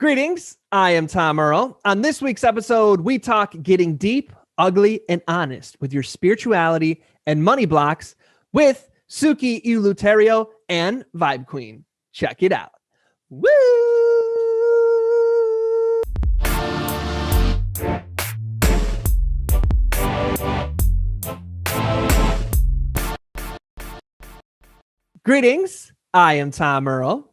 Greetings, I am Tom Earl. On this week's episode, we talk getting deep, ugly, and honest with your spirituality and money blocks with Suki Eleuterio and VibeQueen. Check it out. Woo! Greetings, I am Tom Earl.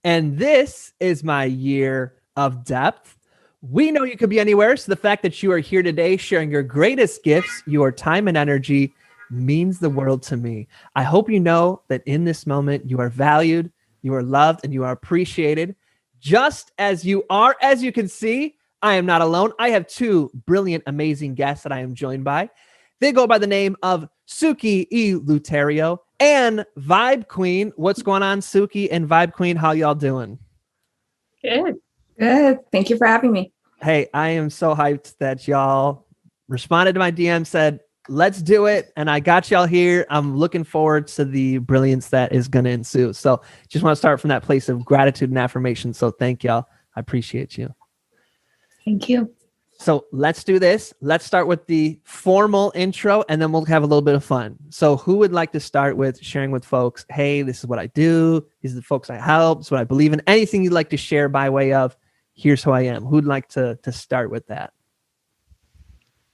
And this is my year of depth. We know you could be anywhere, so the fact that you are here today sharing your greatest gifts, your time and energy, means the world to me. I hope you know that in this moment you are valued, you are loved, and you are appreciated just as you are. As you can see, I am not alone. I have two brilliant, amazing guests that I am joined by. They go by the name of Suki Eleuterio and VibeQueen. What's going on, Suki and VibeQueen? How y'all doing? Good. Good. Thank you for having me. Hey, I am so hyped that y'all responded to my DM, said, let's do it. And I got y'all here. I'm looking forward to the brilliance that is going to ensue. So just want to start from that place of gratitude and affirmation. So thank y'all. I appreciate you. Thank you. So let's do this. Let's start with the formal intro and then we'll have a little bit of fun. So who would like to start with sharing with folks, hey, this is what I do. These are the folks I help. This is what I believe in. Anything you'd like to share by way of, here's who I am. Who'd like to start with that?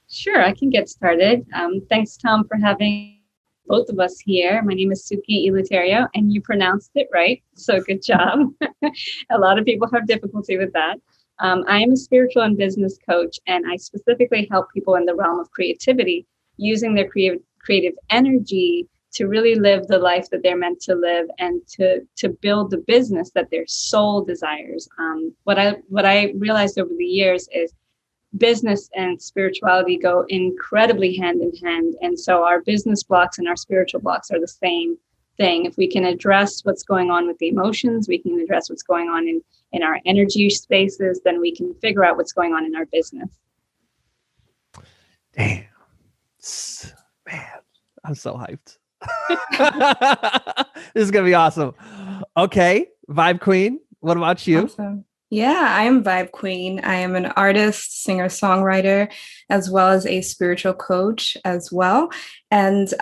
Sure, I can get started. Thanks, Tom, for having both of us here. My name is Suki Eleuterio, and you pronounced it right. So good job. A lot of people have difficulty with that. I am a spiritual and business coach, and I specifically help people in the realm of creativity using their creative energy to really live the life that they're meant to live and to build the business that their soul desires. What I realized over the years is business and spirituality go incredibly hand in hand. And so our business blocks and our spiritual blocks are the same thing. If we can address what's going on with the emotions, we can address what's going on in our energy spaces, then we can figure out what's going on in our business. Damn. Man, I'm so hyped. This is going to be awesome. Okay. VibeQueen, what about you? Awesome. Yeah, I am VibeQueen. I am an artist, singer, songwriter, as well as a spiritual coach as well. And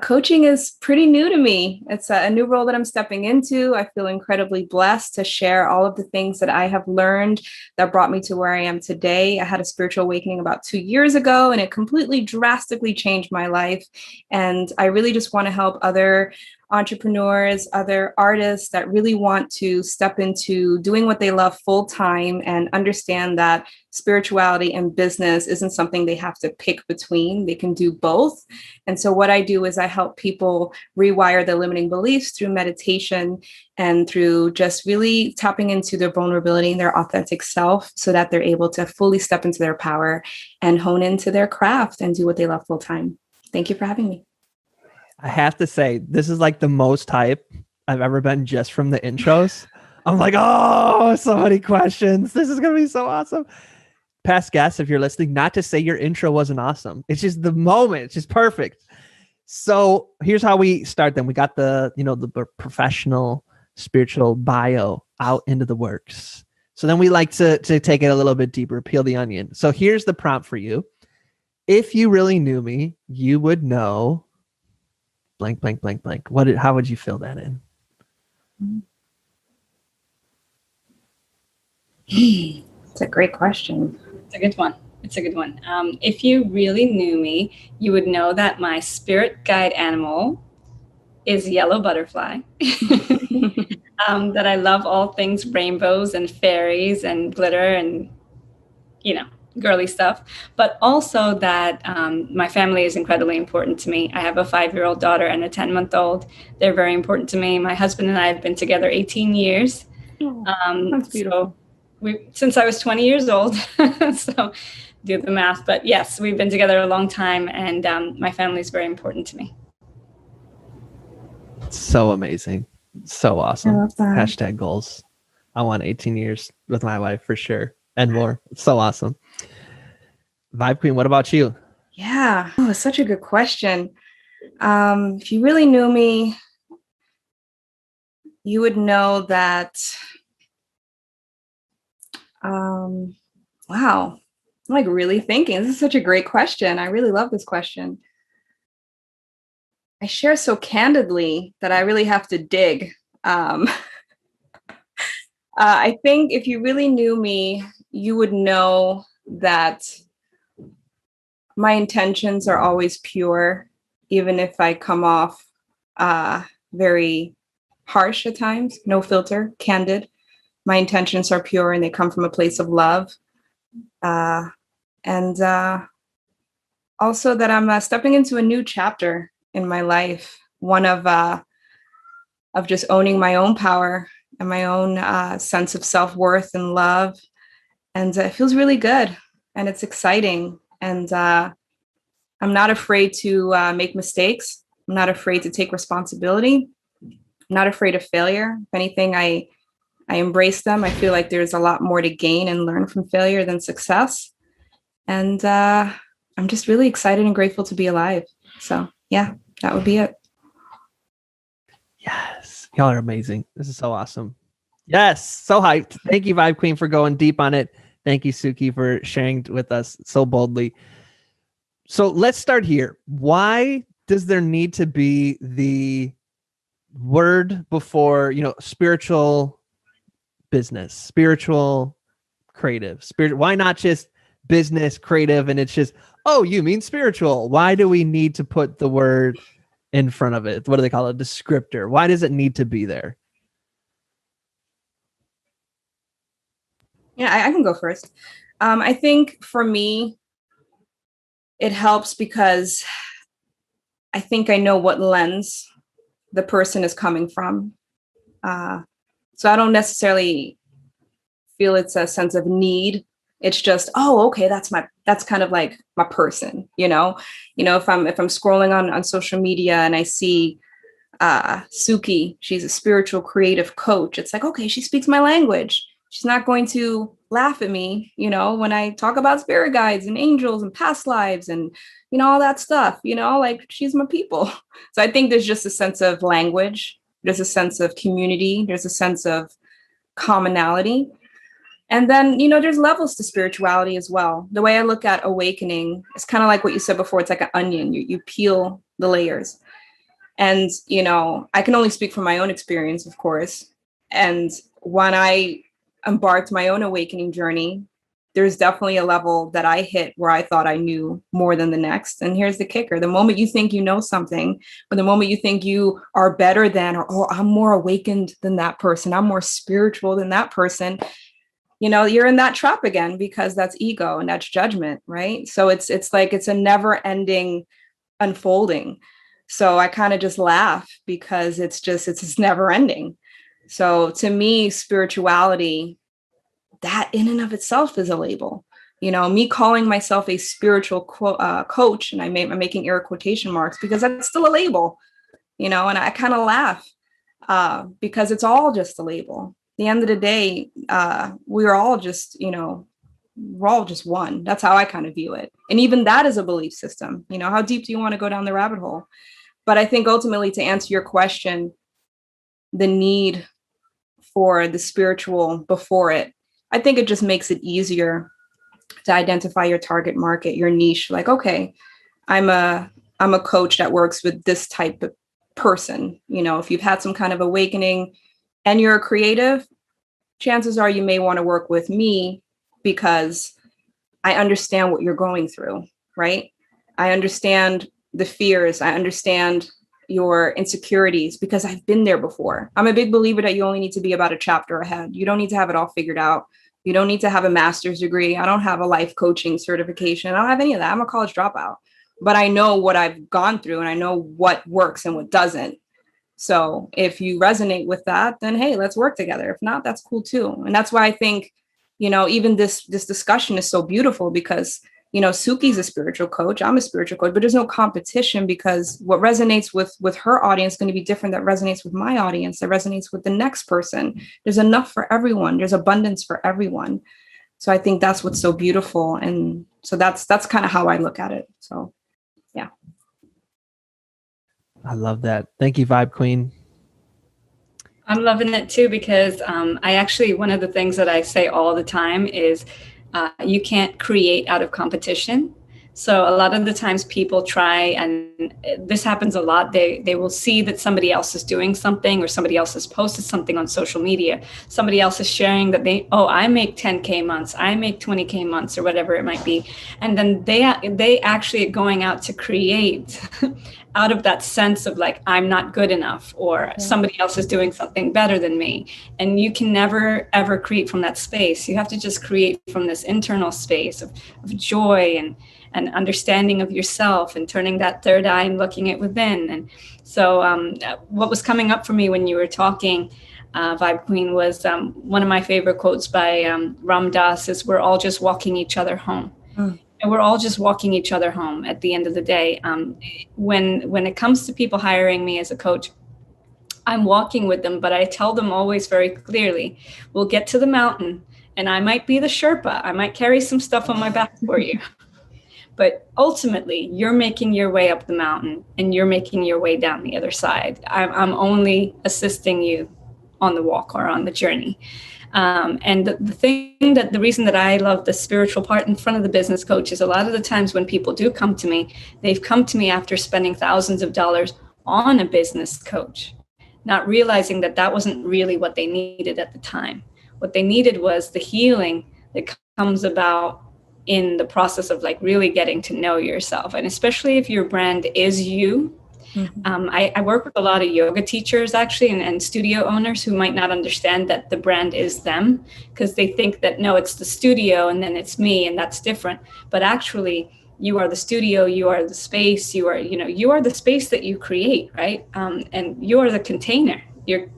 coaching is pretty new to me. It's a new role that I'm stepping into. I feel incredibly blessed to share all of the things that I have learned that brought me to where I am today. I had a spiritual awakening about 2 years ago, and it completely drastically changed my life. And I really just want to help other entrepreneurs, other artists that really want to step into doing what they love full time and understand that spirituality and business isn't something they have to pick between. They can do both. And so what I do is I help people rewire their limiting beliefs through meditation and through just really tapping into their vulnerability and their authentic self so that they're able to fully step into their power and hone into their craft and do what they love full time. Thank you for having me. I have to say, this is like the most hype I've ever been just from the intros. I'm like, oh, so many questions. This is going to be so awesome. Past guests, if you're listening, not to say your intro wasn't awesome. It's just the moment. It's just perfect. So here's how we start then. We got the professional spiritual bio out into the works. So then we like to take it a little bit deeper, peel the onion. So here's the prompt for you. If you really knew me, you would know blank, blank, blank, blank. How would you fill that in? It's a great question. It's a good one. If you really knew me, you would know that my spirit guide animal is yellow butterfly. That I love all things rainbows and fairies and glitter and, girly stuff, but also that my family is incredibly important to me. I have a 5-year-old daughter and a 10-month-old. They're very important to me. My husband and I have been together 18 years. That's beautiful. So since I was 20 years old. So do the math. But yes, we've been together a long time, and my family is very important to me. So amazing. So awesome. I love that. Hashtag goals. I want 18 years with my wife for sure. And more. It's so awesome. VibeQueen, what about you? Yeah. Oh, it's such a good question. If you really knew me, you would know that Wow. I'm like really thinking. This is such a great question. I really love this question. I share so candidly that I really have to dig. I think if you really knew me, you would know that my intentions are always pure, even if I come off very harsh at times, no filter, candid. My intentions are pure and they come from a place of love. And also that I'm stepping into a new chapter in my life, one of just owning my own power and my own sense of self-worth and love. And it feels really good and it's exciting. And I'm not afraid to make mistakes. I'm not afraid to take responsibility. I'm not afraid of failure. If anything, I embrace them. I feel like there's a lot more to gain and learn from failure than success. And I'm just really excited and grateful to be alive. So yeah, that would be it. Yes. Y'all are amazing. This is so awesome. Yes. So hyped. Thank you, Vibe Queen, for going deep on it. Thank you, Suki, for sharing with us so boldly. So let's start here. Why does there need to be the word before, spiritual business, spiritual creative, spirit? Why not just business creative and it's just, oh, you mean spiritual? Why do we need to put the word in front of it? What do they call it? Descriptor. Why does it need to be there? Yeah, I can go first. I think for me, it helps because I think I know what lens the person is coming from. So I don't necessarily feel it's a sense of need. It's just, oh, okay, that's kind of like my person, if I'm scrolling on social media and I see Suki, she's a spiritual creative coach. It's like, okay, she speaks my language. She's not going to laugh at me, when I talk about spirit guides and angels and past lives and, all that stuff, like she's my people. So I think there's just a sense of language. There's a sense of community. There's a sense of commonality. And then, there's levels to spirituality as well. The way I look at awakening, it's kind of like what you said before. It's like an onion. You peel the layers. And, I can only speak from my own experience, of course. And when I embarked my own awakening journey, there's definitely a level that I hit where I thought I knew more than the next. And here's the kicker. The moment you think you know something, or the moment you think you are better than, or, oh, I'm more awakened than that person, I'm more spiritual than that person, you're in that trap again, because that's ego and that's judgment, right? So it's like, it's a never ending unfolding. So I kind of just laugh because it's just never ending. So to me, spirituality, that in and of itself is a label. Me calling myself a spiritual coach, and I'm making air quotation marks because that's still a label, and I kind of laugh because it's all just a label. At the end of the day, we're all just, we're all just one. That's how I kind of view it. And even that is a belief system. How deep do you want to go down the rabbit hole? But I think ultimately, to answer your question, the need for the spiritual before it, I think it just makes it easier to identify your target market, your niche. Like, okay, I'm a coach that works with this type of person. If you've had some kind of awakening and you're a creative, chances are you may want to work with me because I understand what you're going through, right? I understand the fears. I understand your insecurities because I've been there before. I'm a big believer that you only need to be about a chapter ahead. You don't need to have it all figured out. You don't need to have a master's degree. I don't have a life coaching certification. I don't have any of that. I'm a college dropout, but I know what I've gone through and I know what works and what doesn't. So if you resonate with that, then hey, let's work together. If not, that's cool too. And that's why I think, even this discussion is so beautiful because Suki's a spiritual coach. I'm a spiritual coach, but there's no competition because what resonates with her audience is going to be different that resonates with my audience, that resonates with the next person. There's enough for everyone. There's abundance for everyone. So I think that's what's so beautiful. And so that's kind of how I look at it. So, yeah. I love that. Thank you, Vibe Queen. I'm loving it too, because I actually, one of the things that I say all the time is you can't create out of competition. So a lot of the times people try, and this happens a lot. They will see that somebody else is doing something, or somebody else has posted something on social media. Somebody else is sharing that I make 10K months, I make 20K months, or whatever it might be. And then they actually are going out to create out of that sense of like, I'm not good enough, or somebody else is doing something better than me. And you can never, ever create from that space. You have to just create from this internal space of joy and understanding of yourself, and turning that third eye and looking at within. And so what was coming up for me when you were talking, Vibe Queen, was one of my favorite quotes by Ram Dass is, we're all just walking each other home. And we're all just walking each other home at the end of the day. When it comes to people hiring me as a coach, I'm walking with them, but I tell them always very clearly, we'll get to the mountain and I might be the Sherpa. I might carry some stuff on my back for you. But ultimately, you're making your way up the mountain and you're making your way down the other side. I'm only assisting you on the walk or on the journey. And the reason that I love the spiritual part in front of the business coach is, a lot of the times when people do come to me, they've come to me after spending thousands of dollars on a business coach, not realizing that that wasn't really what they needed at the time. What they needed was the healing that comes about in the process of like really getting to know yourself. And especially if your brand is you. I work with a lot of yoga teachers actually, and studio owners who might not understand that the brand is them, because they think that, no, it's the studio and then it's me, and that's different. But actually, you are the studio, you are the space, you are the space that you create, right? And you are the container. You're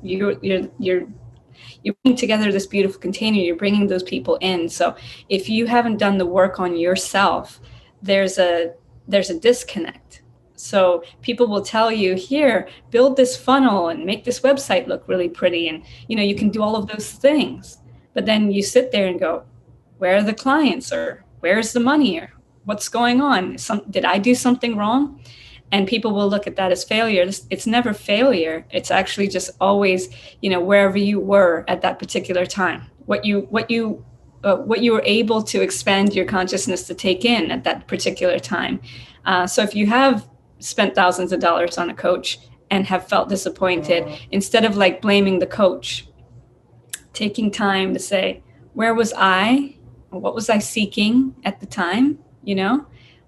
putting together this beautiful container. You're bringing those people in. So if you haven't done the work on yourself, there's a disconnect. So people will tell you, here, build this funnel and make this website look really pretty. And, you can do all of those things. But then you sit there and go, where are the clients, or where's the money, or what's going on? Did I do something wrong? And people will look at that as failure. It's never failure. It's actually just always, wherever you were at that particular time, what you were able to expand your consciousness to take in at that particular time. So if you have spent thousands of dollars on a coach and have felt disappointed, instead of like blaming the coach, taking time to say, where was I? What was I seeking at the time?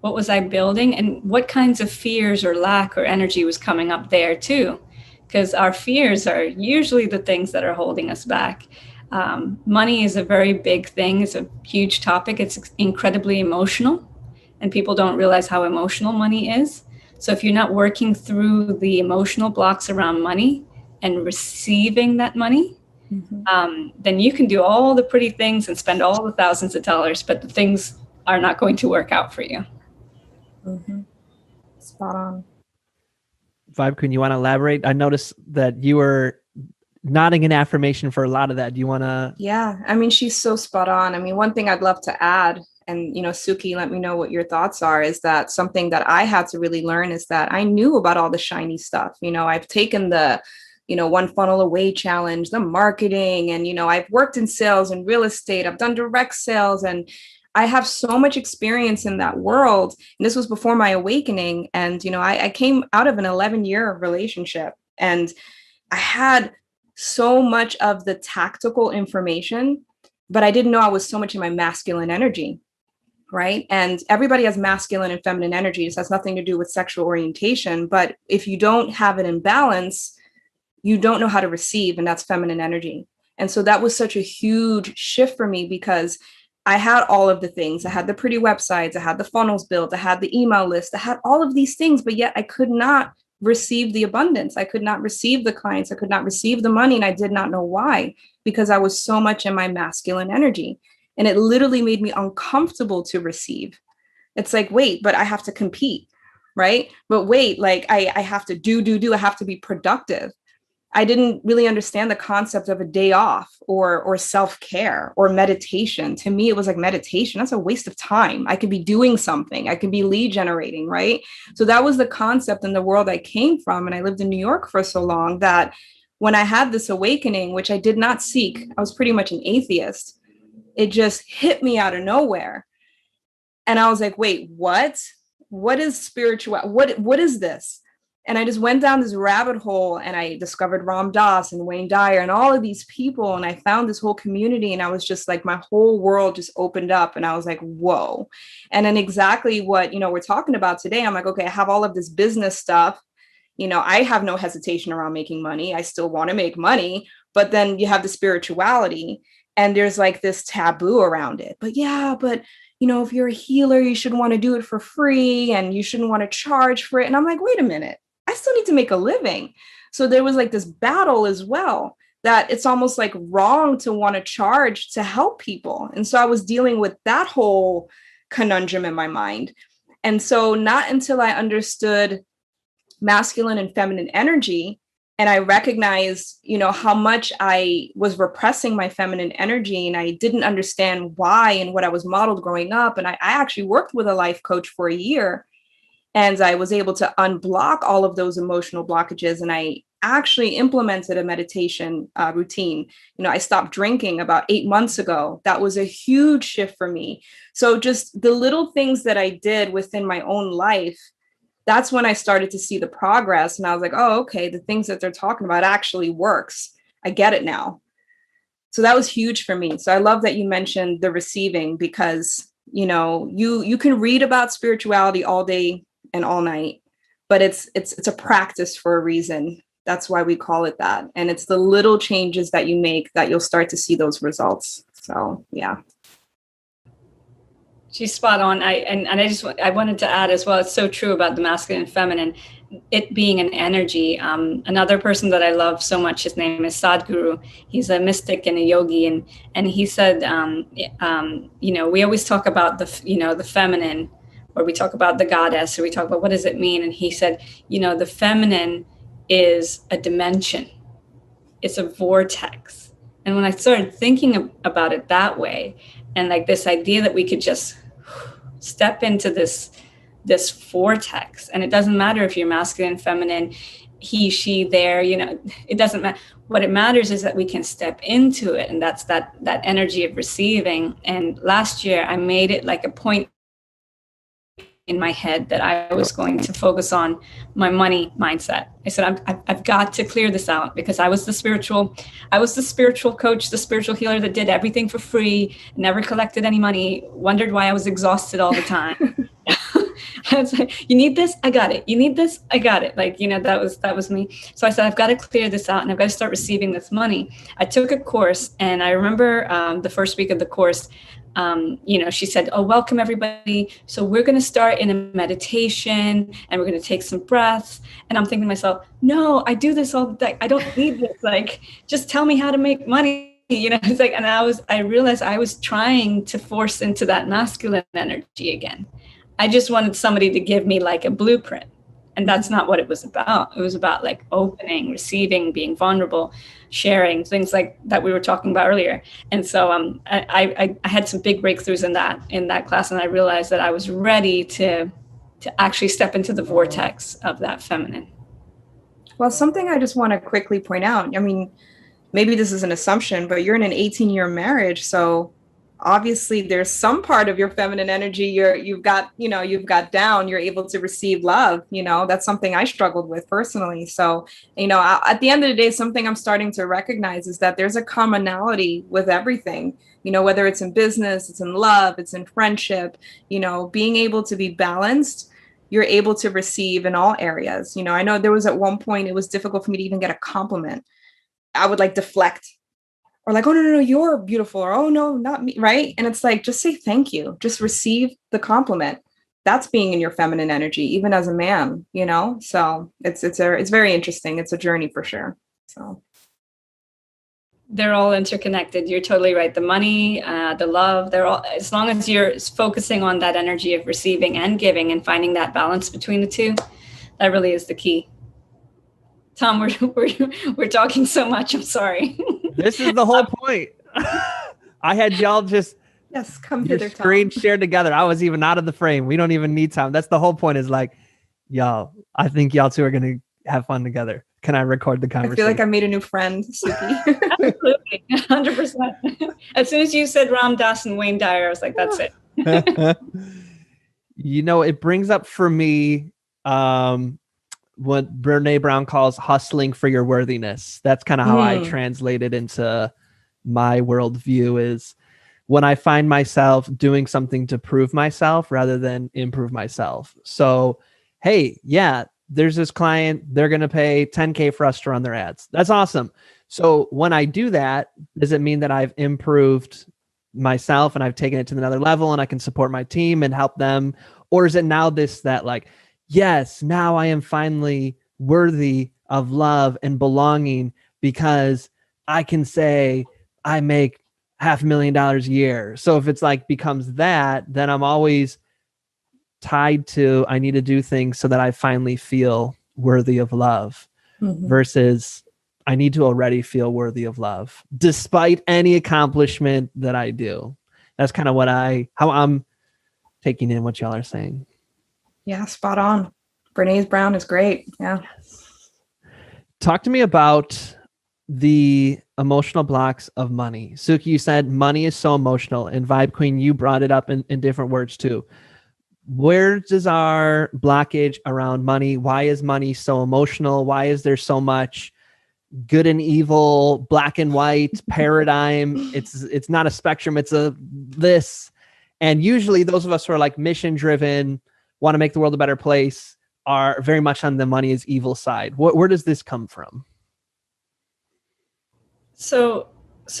What was I building, and what kinds of fears or lack or energy was coming up there too? Because our fears are usually the things that are holding us back. Money is a very big thing. It's a huge topic. It's incredibly emotional, and people don't realize how emotional money is. So if you're not working through the emotional blocks around money and receiving that money, then you can do all the pretty things and spend all the thousands of dollars, but the things are not going to work out for you. Spot on. Vibe Queen, you want to elaborate? I noticed that you were nodding an affirmation for a lot of that. Do you want to? Yeah, she's so spot on. One thing I'd love to add, and Suki, let me know what your thoughts are, is that something that I had to really learn is that I knew about all the shiny stuff. I've taken the one funnel away challenge, the marketing, and I've worked in sales and real estate. I've done direct sales, and I have so much experience in that world. And this was before my awakening. And, I came out of an 11-year relationship, and I had so much of the tactical information, but I didn't know I was so much in my masculine energy. Right. And everybody has masculine and feminine energy. This has nothing to do with sexual orientation. But if you don't have it in balance, you don't know how to receive. And that's feminine energy. And so that was such a huge shift for me, because I had all of the things. I had the pretty websites, I had the funnels built, I had the email list, I had all of these things, but yet I could not receive the abundance. I could not receive the clients. I could not receive the money. And I did not know why, because I was so much in my masculine energy. And it literally made me uncomfortable to receive. It's like, wait, but I have to compete, right? But wait, like I have to do, I have to be productive. I didn't really understand the concept of a day off or self-care or meditation. To me, it was like, meditation, that's a waste of time. I could be doing something. I could be lead generating, right? So that was the concept in the world I came from. And I lived in New York for so long that when I had this awakening, which I did not seek, I was pretty much an atheist. It just hit me out of nowhere. And I was like, wait, what? What is spiritual? What is this? And I just went down this rabbit hole, and I discovered Ram Dass and Wayne Dyer and all of these people. And I found this whole community, and I was just like, my whole world just opened up, and I was like, whoa. And then exactly what, we're talking about today, I'm like, okay, I have all of this business stuff. I have no hesitation around making money. I still want to make money, but then you have the spirituality, and there's like this taboo around it. But if you're a healer, you should want to do it for free, and you shouldn't want to charge for it. And I'm like, wait a minute, I still need to make a living. So there was like this battle as well, that it's almost like wrong to want to charge to help people. And so I was dealing with that whole conundrum in my mind. And so not until I understood masculine and feminine energy, and I recognized, how much I was repressing my feminine energy, and I didn't understand why and what I was modeled growing up. And I actually worked with a life coach for a year, and I was able to unblock all of those emotional blockages. And I actually implemented a meditation routine. I stopped drinking about 8 months ago. That was a huge shift for me. So just the little things that I did within my own life, that's when I started to see the progress. And I was like, oh, okay, the things that they're talking about actually works. I get it now. So that was huge for me. So I love that you mentioned the receiving, because, you can read about spirituality all day and all night, but it's a practice for a reason. That's why we call it that. And it's the little changes that you make that you'll start to see those results. So, yeah. She's spot on. I wanted to add as well, it's so true about the masculine and feminine, it being an energy. Another person that I love so much, his name is Sadhguru. He's a mystic and a yogi. And he said, we always talk about the feminine, or we talk about the goddess, or we talk about what does it mean? And he said, the feminine is a dimension. It's a vortex. And when I started thinking about it that way, and like this idea that we could just step into this vortex, and it doesn't matter if you're masculine, feminine, he, she, there, it doesn't matter. What it matters is that we can step into it. And that's that energy of receiving. And last year I made it like a point in my head that I was going to focus on my money mindset. I said, I've got to clear this out, because I was the spiritual coach, the spiritual healer that did everything for free, never collected any money, wondered why I was exhausted all the time. I was like, you need this? I got it. You need this? I got it. Like, that was me. So I said, I've got to clear this out, and I've got to start receiving this money. I took a course, and I remember the first week of the course, she said, oh, welcome everybody. So we're going to start in a meditation, and we're going to take some breaths. And I'm thinking to myself, no, I do this all the time. I don't need this. Like, just tell me how to make money. It's like, and I realized I was trying to force into that masculine energy again. I just wanted somebody to give me like a blueprint. And that's not what it was about. It was about like opening, receiving, being vulnerable, sharing, things like that we were talking about earlier. And so I had some big breakthroughs in that class. And I realized that I was ready to actually step into the vortex of that feminine. Well, something I just want to quickly point out, I mean, maybe this is an assumption, but you're in an 18-year marriage. So obviously there's some part of your feminine energy you've got down, you're able to receive love. That's something I struggled with personally. So, at the end of the day, something I'm starting to recognize is that there's a commonality with everything, whether it's in business, it's in love, it's in friendship, being able to be balanced, you're able to receive in all areas. I know there was at one point, it was difficult for me to even get a compliment. I would like deflect, or like, oh, no, you're beautiful, or, oh, no, not me, right? And it's like, just say thank you. Just receive the compliment. That's being in your feminine energy, even as a man, So it's very interesting. It's a journey for sure. So they're all interconnected. You're totally right. The money, the love, they're all, as long as you're focusing on that energy of receiving and giving and finding that balance between the two, that really is the key. Tom, we're talking so much. I'm sorry. This is the whole point. I had y'all just come hither, screen shared together. I was even out of the frame. We don't even need time. That's the whole point, is like, y'all, I think y'all two are going to have fun together. Can I record the I conversation? feel like I made a new friend, Suki. Absolutely. 100%. As soon as you said Ram Dass and Wayne Dyer, I was like, that's it. It brings up for me what Brene Brown calls hustling for your worthiness. That's kind of how I translate it into my worldview, is when I find myself doing something to prove myself rather than improve myself. So, hey, yeah, there's this client, they're going to pay 10K for us to run their ads. That's awesome. So when I do that, does it mean that I've improved myself and I've taken it to another level and I can support my team and help them? Or is it now that like, yes, now I am finally worthy of love and belonging because I can say I make $500,000 a year. So if it's like becomes that, then I'm always tied to, I need to do things so that I finally feel worthy of love versus I need to already feel worthy of love despite any accomplishment that I do. That's kind of how I'm taking in what y'all are saying. Yeah, spot on. Brene Brown is great. Yeah. Talk to me about the emotional blocks of money. Suki, you said money is so emotional, and VibeQueen, you brought it up in different words too. Where does our blockage around money? Why is money so emotional? Why is there so much good and evil, black and white paradigm? It's not a spectrum. It's a this. And usually those of us who are like mission driven, want to make the world a better place, are very much on the money is evil side. Where does this come from? So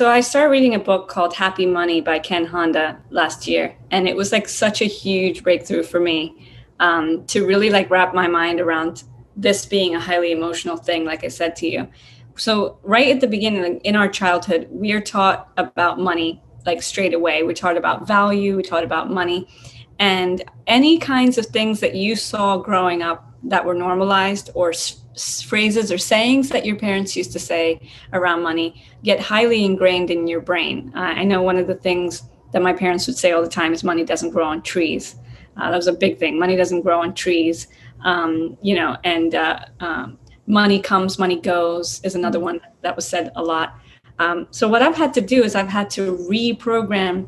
I started reading a book called Happy Money by Ken Honda last year. And it was like such a huge breakthrough for me to really like wrap my mind around this being a highly emotional thing, like I said to you. So right at the beginning, in our childhood, we are taught about money, like straight away. We're taught about value, we're taught about money. And any kinds of things that you saw growing up that were normalized, or phrases or sayings that your parents used to say around money, get highly ingrained in your brain. I know one of the things that my parents would say all the time is money doesn't grow on trees. That was a big thing. Money doesn't grow on trees, money comes, money goes is another one that was said a lot. So what I've had to do is I've had to reprogram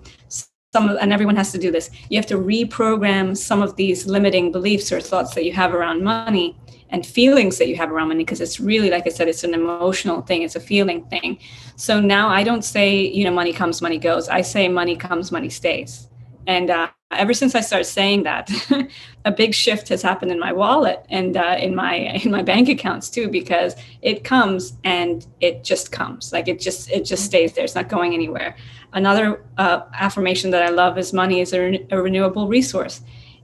and everyone has to do this. You have to reprogram some of these limiting beliefs or thoughts that you have around money and feelings that you have around money, because it's really, like I said, it's an emotional thing. It's a feeling thing. So now I don't say, money comes, money goes. I say money comes, money stays. And ever since I started saying that, a big shift has happened in my wallet and in my bank accounts too, because it comes and it just comes. Like it just stays there. It's not going anywhere. Another affirmation that I love is money is a renewable resource.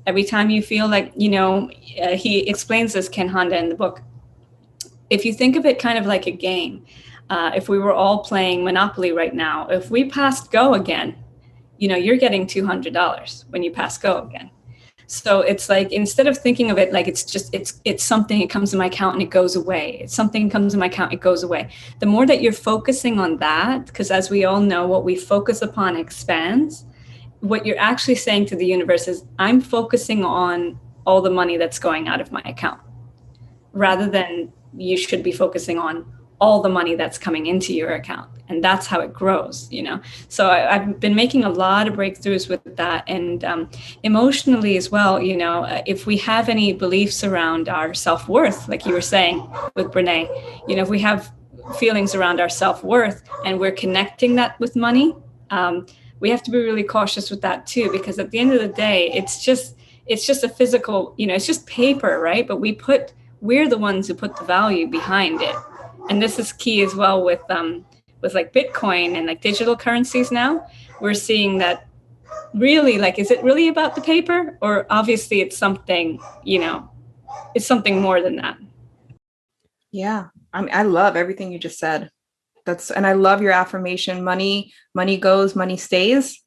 Every time you feel like, he explains this, Ken Honda, in the book. If you think of it kind of like a game, if we were all playing Monopoly right now, if we passed go again, you're getting $200 when you pass go again. So it's like, instead of thinking of it like it's something, it comes in my account and it goes away. It's something comes in my account, it goes away. The more that you're focusing on that, because as we all know, what we focus upon expands. What you're actually saying to the universe is, I'm focusing on all the money that's going out of my account, rather than you should be focusing on all the money that's coming into your account. And that's how it grows, So I've been making a lot of breakthroughs with that. And emotionally as well, if we have any beliefs around our self-worth, like you were saying with Brene, if we have feelings around our self-worth and we're connecting that with money, we have to be really cautious with that too, because at the end of the day, it's just a physical, it's just paper, right? But we're the ones who put the value behind it. And this is key as well with like Bitcoin and like digital currencies now. We're seeing that really, like, is it really about the paper? Or obviously it's something, it's something more than that. Yeah. I love everything you just said. And I love your affirmation. Money goes, money stays.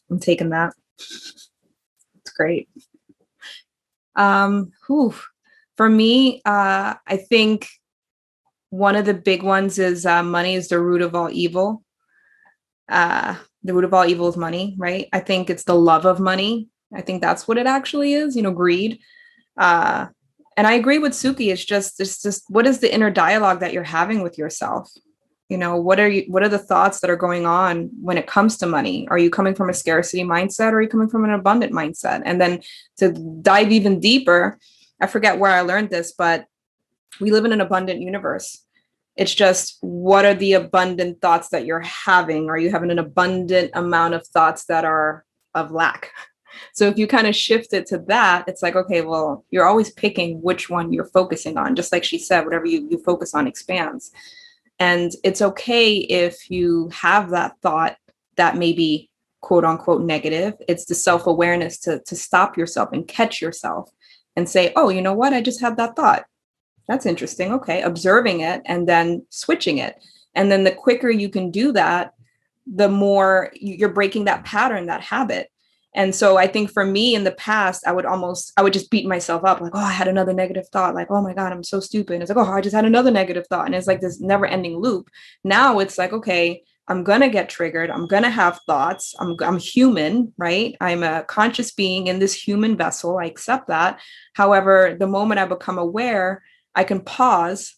I'm taking that. It's great. For me, I think one of the big ones is money is the root of all evil. The root of all evil is money, right? I think it's the love of money. I think that's what it actually is, greed. And And I agree with Suki. It's just what is the inner dialogue that you're having with yourself? What are the thoughts that are going on when it comes to money? Are you coming from a scarcity mindset, or are you coming from an abundant mindset? And then to dive even deeper, I forget where I learned this, but we live in an abundant universe. It's just, what are the abundant thoughts that you're having? Are you having an abundant amount of thoughts that are of lack? So if you kind of shift it to that, it's like, okay, well, you're always picking which one you're focusing on. Just like she said, whatever you focus on expands. And it's okay if you have that thought that may be quote unquote negative. It's the self-awareness to stop yourself and catch yourself and say, oh, you know what? I just had that thought. That's interesting. Okay. Observing it and then switching it. And then the quicker you can do that, the more you're breaking that pattern, that habit. And so I think for me in the past, I would just beat myself up like, oh, I had another negative thought. Like, oh my God, I'm so stupid. And it's like, oh, I just had another negative thought. And it's like this never ending loop. Now it's like, okay, I'm going to get triggered. I'm going to have thoughts. I'm human, right? I'm a conscious being in this human vessel. I accept that. However, the moment I become aware, I can pause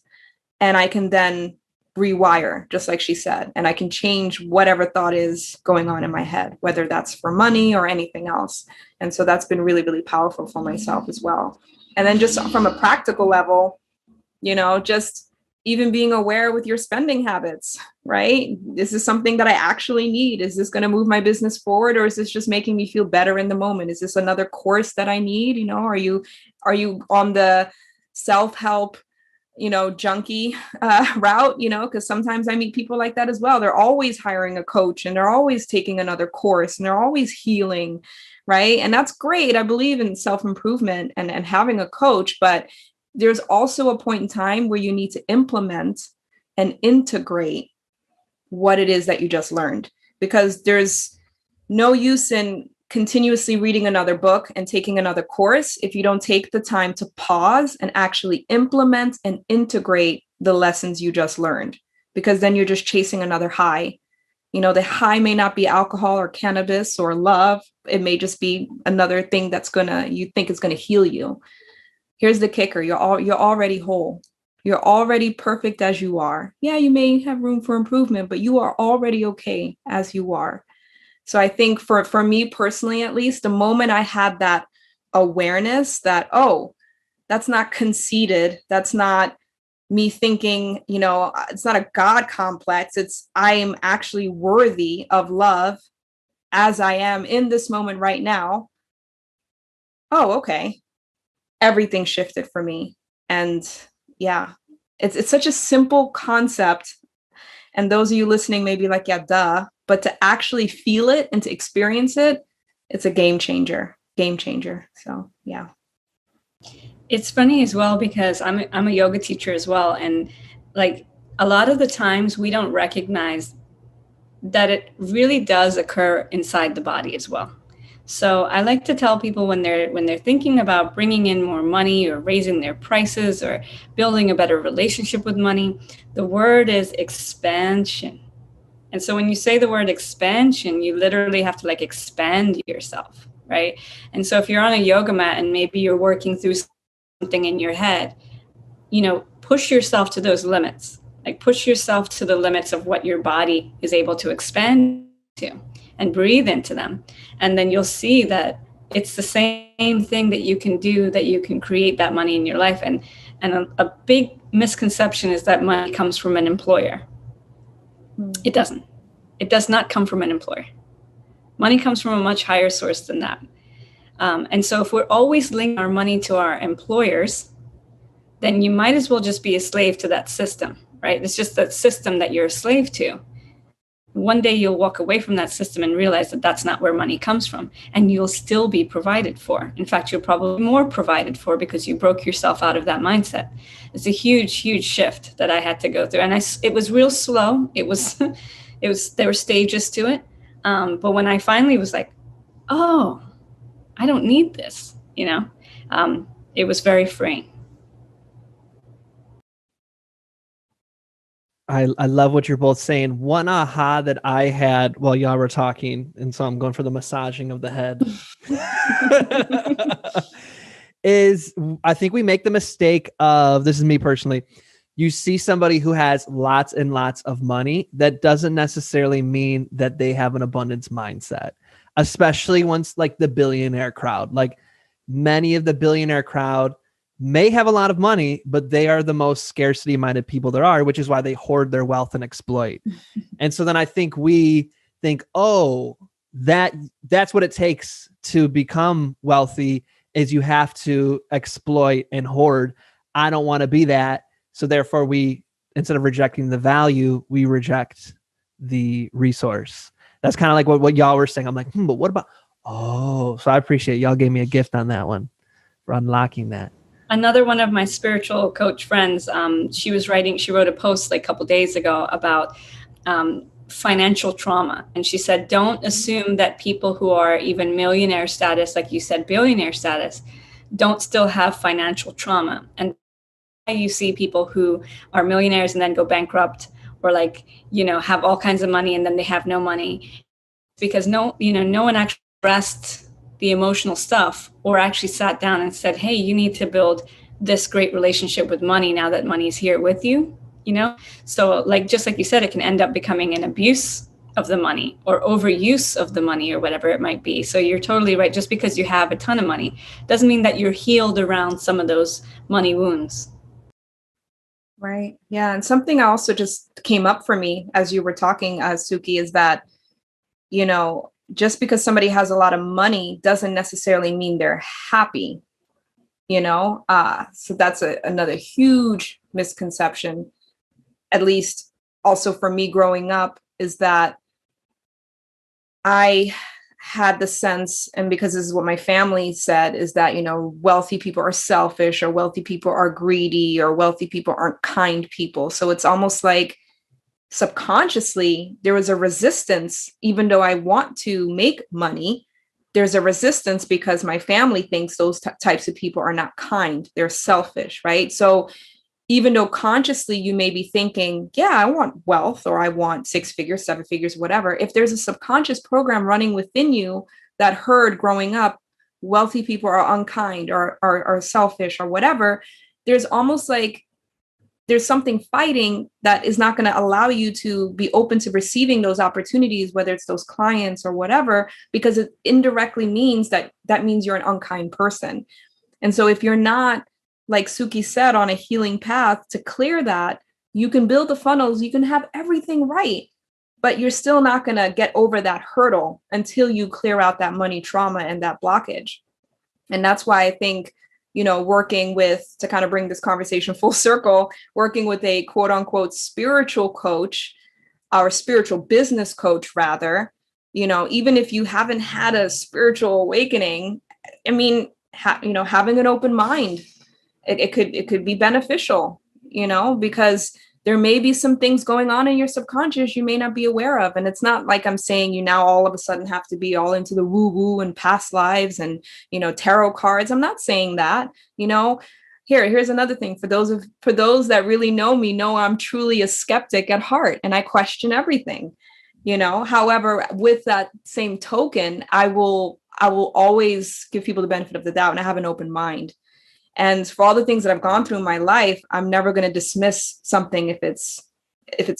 and I can then rewire, just like she said, and I can change whatever thought is going on in my head, whether that's for money or anything else. And so that's been really, really powerful for myself as well. And then just from a practical level, just even being aware with your spending habits, right? Is this something that I actually need? Is this going to move my business forward? Or is this just making me feel better in the moment? Is this another course that I need? Are you on the self-help junkie route, because sometimes I meet people like that as well. They're always hiring a coach and they're always taking another course and they're always healing, right? And that's great. I believe in self-improvement and having a coach, but there's also a point in time where you need to implement and integrate what it is that you just learned, because there's no use in continuously reading another book and taking another course if you don't take the time to pause and actually implement and integrate the lessons you just learned, because then you're just chasing another high. The high may not be alcohol or cannabis or love. It may just be another thing you think is going to heal you. Here's the kicker. You're already whole. You're already perfect as you are. Yeah, you may have room for improvement, but you are already okay as you are. So I think for me personally, at least, the moment I had that awareness that, oh, that's not conceited. That's not me thinking, it's not a God complex. It's I am actually worthy of love as I am in this moment right now. Oh, okay. Everything shifted for me. And yeah, it's such a simple concept. And those of you listening may be like, yeah, duh. But to actually feel it and to experience it, it's a game changer. So, yeah. It's funny as well, because I'm a yoga teacher as well. And like a lot of the times we don't recognize that it really does occur inside the body as well. So I like to tell people when they're thinking about bringing in more money or raising their prices or building a better relationship with money, the word is expansion. And so when you say the word expansion, you literally have to expand yourself, right? And so if you're on a yoga mat and maybe you're working through something in your head, push yourself to those limits. Push yourself to the limits of what your body is able to expand to, and breathe into them. And then you'll see that it's the same thing that you can do, that you can create that money in your life. And a big misconception is that money comes from an employer. It doesn't. It does not come from an employer. Money comes from a much higher source than that. And so if we're always linking our money to our employers, then you might as well just be a slave to that system, right? It's just that system that you're a slave to. One day you'll walk away from that system and realize that that's not where money comes from, and you'll still be provided for. In fact, you'll probably be more provided for because you broke yourself out of that mindset. It's a huge, huge shift that I had to go through. And it was real slow. There were stages to it. But when I finally was like, oh, I don't need this, it was very freeing. I love what you're both saying. One aha that I had while y'all were talking, and so I'm going for the massaging of the head, is I think we make the mistake of, this is me personally, you see somebody who has lots and lots of money, that doesn't necessarily mean that they have an abundance mindset, especially once like the billionaire crowd. Like many of the billionaire crowd may have a lot of money, but they are the most scarcity minded people there are, which is why they hoard their wealth and exploit. And so then I think we think, oh, that's what it takes to become wealthy, is you have to exploit and hoard. I don't want to be that. So therefore we, instead of rejecting the value, we reject the resource. That's kind of like what y'all were saying. I'm like, but what about, so I appreciate y'all gave me a gift on that one for unlocking that. Another one of my spiritual coach friends, she wrote a post like a couple days ago about financial trauma. And she said, don't assume that people who are even millionaire status, like you said, billionaire status, don't still have financial trauma. And you see people who are millionaires and then go bankrupt, or like, have all kinds of money and then they have no money, because no one actually addressed the emotional stuff, or actually sat down and said, hey, you need to build this great relationship with money now that money is here with you. So like, just like you said, it can end up becoming an abuse of the money or overuse of the money or whatever it might be. So you're totally right. Just because you have a ton of money doesn't mean that you're healed around some of those money wounds. Right. Yeah. And something also just came up for me as you were talking, Suki, is that, just because somebody has a lot of money doesn't necessarily mean they're happy, so that's another huge misconception, at least also for me growing up, is that I had the sense, and because this is what my family said, is that, wealthy people are selfish, or wealthy people are greedy, or wealthy people aren't kind people. So it's almost like subconsciously there was a resistance, even though I want to make money, there's a resistance because my family thinks those types of people are not kind, they're selfish, right? So even though consciously you may be thinking, yeah, I want wealth, or I want 6 figures, 7 figures, whatever. If there's a subconscious program running within you that heard growing up, wealthy people are unkind or are selfish or whatever, there's almost like there's something fighting that is not going to allow you to be open to receiving those opportunities, whether it's those clients or whatever, because it indirectly means that means you're an unkind person. And so if you're not, like Suki said, on a healing path to clear that, you can build the funnels, you can have everything right, but you're still not going to get over that hurdle until you clear out that money trauma and that blockage. And that's why I think, working with, to kind of bring this conversation full circle, working with a quote unquote spiritual coach, or spiritual business coach rather, even if you haven't had a spiritual awakening, I mean, having an open mind, it could be beneficial, because there may be some things going on in your subconscious you may not be aware of. And it's not like I'm saying you now all of a sudden have to be all into the woo woo and past lives and, tarot cards. I'm not saying that, here's another thing for those that really know me, know I'm truly a skeptic at heart and I question everything, however, with that same token, I will always give people the benefit of the doubt, and I have an open mind. And for all the things that I've gone through in my life, I'm never going to dismiss something if it's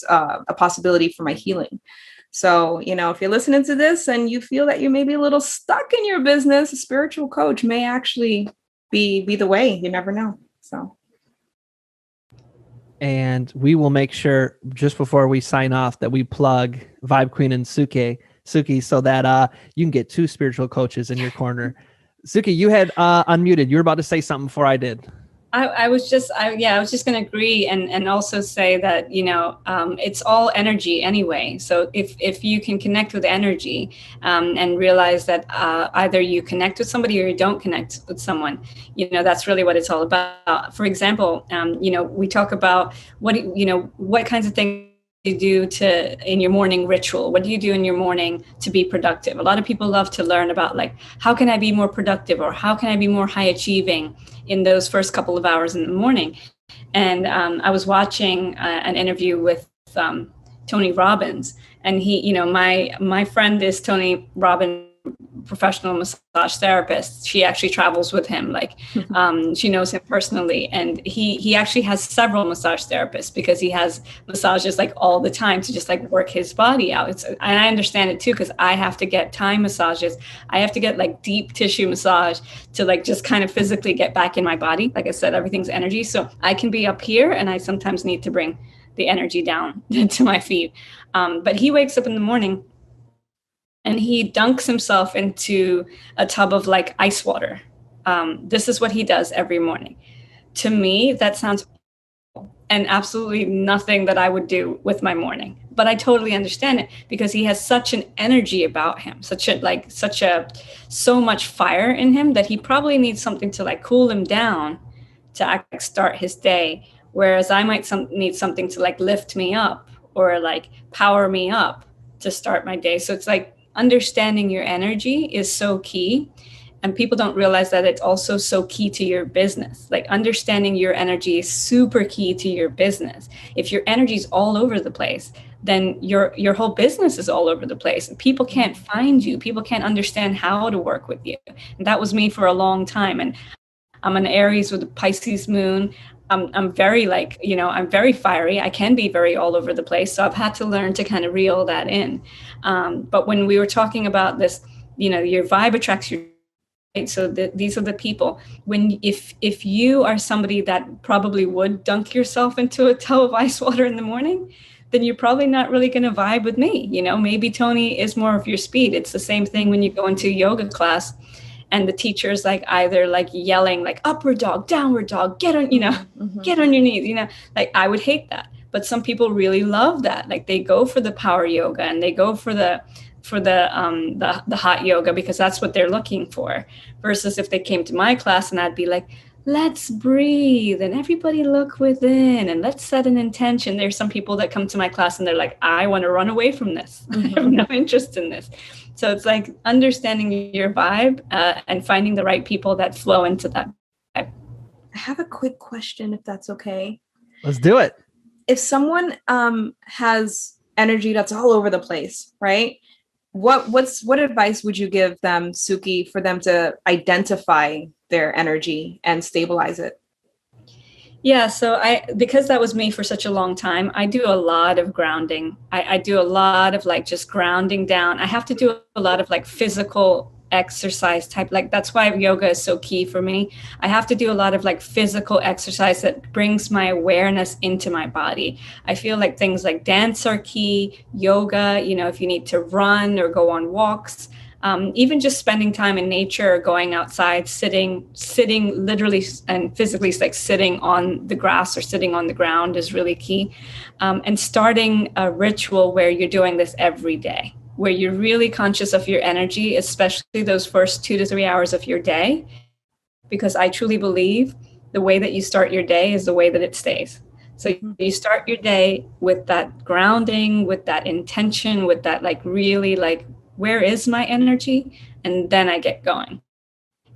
a possibility for my healing. So, if you're listening to this and you feel that you may be a little stuck in your business, a spiritual coach may actually be the way. You never know. So. And we will make sure just before we sign off that we plug VibeQueen and Suki, so that you can get 2 spiritual coaches in your corner. Suki, you had unmuted. You were about to say something before I did. I was just going to agree and also say that, it's all energy anyway. So if you can connect with energy and realize that either you connect with somebody or you don't connect with someone, that's really what it's all about. For example, we talk about what kinds of things you do in your morning ritual. What do you do in your morning to be productive? A lot of people love to learn about, like, how can I be more productive, or how can I be more high achieving in those first couple of hours in the morning. And I was watching an interview with Tony Robbins, and he, my friend is Tony Robbins professional massage therapist. She actually travels with him. Like, she knows him personally, and he actually has several massage therapists because he has massages like all the time to just like work his body out. And I understand it too, because I have to get Thai massages. I have to get like deep tissue massage to like just kind of physically get back in my body. Like I said, everything's energy. So I can be up here, and I sometimes need to bring the energy down to my feet. But he wakes up in the morning and he dunks himself into a tub of like ice water. This is what he does every morning. To me, that sounds and absolutely nothing that I would do with my morning. But I totally understand it because he has such an energy about him, so much fire in him that he probably needs something to like cool him down to start his day. Whereas I might need something to like lift me up or like power me up to start my day. So it's like understanding your energy is so key. And people don't realize that it's also so key to your business. Like understanding your energy is super key to your business. If your energy is all over the place, then your whole business is all over the place. People can't find you. People can't understand how to work with you. And that was me for a long time. And I'm an Aries with a Pisces moon. I'm very like, I'm very fiery. I can be very all over the place. So I've had to learn to kind of reel that in. But when we were talking about this, your vibe attracts your. Right? So these are the people. If you are somebody that probably would dunk yourself into a tub of ice water in the morning, then you're probably not really going to vibe with me. Maybe Tony is more of your speed. It's the same thing when you go into a yoga class and the teacher's like either like yelling like upward dog, downward dog, get on, get on your knees, like I would hate that. But some people really love that. Like they go for the power yoga and they go for the hot yoga because that's what they're looking for. Versus if they came to my class and I'd be like, let's breathe and everybody look within and let's set an intention. There's some people that come to my class and they're like, I want to run away from this. I have no interest in this. So it's like understanding your vibe and finding the right people that flow into that vibe. I have a quick question, if that's okay. Let's do it. If someone has energy that's all over the place, right? What advice would you give them, Suki, for them to identify their energy and stabilize it? Yeah, so because that was me for such a long time, I do a lot of grounding. I do a lot of like just grounding down. I have to do a lot of like physical exercise type, like that's why yoga is so key for me. I have to do a lot of like physical exercise that brings my awareness into my body. I feel like things like dance are key, yoga, if you need to run or go on walks, even just spending time in nature or going outside, sitting literally and physically, like sitting on the grass or sitting on the ground is really key. And starting a ritual where you're doing this every day, where you're really conscious of your energy, especially those first 2 to 3 hours of your day, because I truly believe the way that you start your day is the way that it stays. So you start your day with that grounding, with that intention, with that like really like, where is my energy? And then I get going.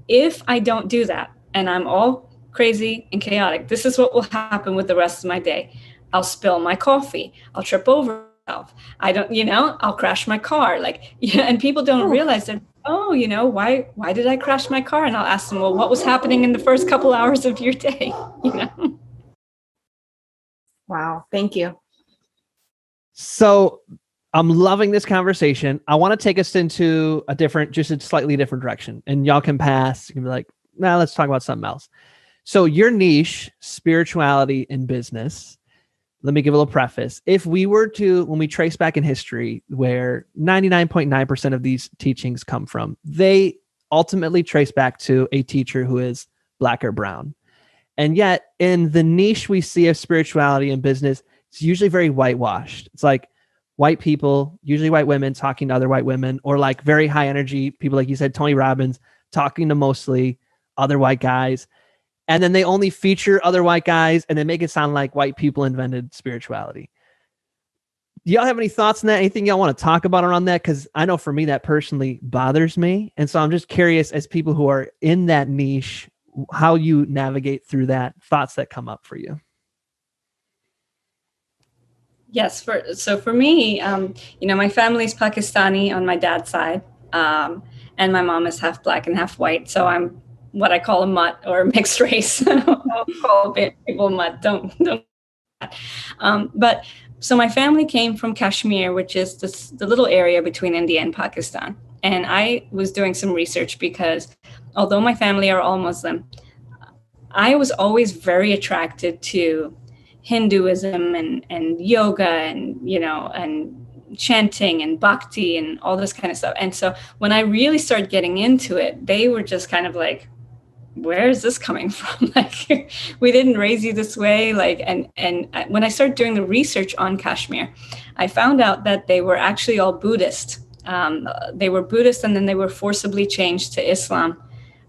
If I don't do that and I'm all crazy and chaotic, this is what will happen with the rest of my day. I'll spill my coffee. I'll trip over. I don't, I'll crash my car. Like, and people don't realize that, why did I crash my car? And I'll ask them, well, what was happening in the first couple hours of your day? Wow. Thank you. So I'm loving this conversation. I want to take us into just a slightly different direction, and y'all can pass. You can be like, nah, let's talk about something else. So your niche, spirituality and business. Let me give a little preface. If we were to, when we trace back in history, where 99.9% of these teachings come from, they ultimately trace back to a teacher who is Black or brown. And yet in the niche we see of spirituality and business, it's usually very whitewashed. It's like white people, usually white women talking to other white women, or like very high energy people, like you said, Tony Robbins, talking to mostly other white guys. And then they only feature other white guys and they make it sound like white people invented spirituality. Do y'all have any thoughts on that? Anything y'all want to talk about around that? Because I know for me, that personally bothers me. And so I'm just curious, as people who are in that niche, how you navigate through that, thoughts that come up for you. Yes. For me, my family's Pakistani on my dad's side. And my mom is half black and half white. So I'm what I call a mutt or a mixed race. I don't call people mutt. Don't. But so my family came from Kashmir, which is the little area between India and Pakistan. And I was doing some research because although my family are all Muslim, I was always very attracted to Hinduism and yoga and, and chanting and bhakti and all this kind of stuff. And so when I really started getting into it, they were just kind of like, where is this coming from? Like, we didn't raise you this way. Like, and when I started doing the research on Kashmir, I found out that they were actually all Buddhist. They were Buddhist, and then they were forcibly changed to Islam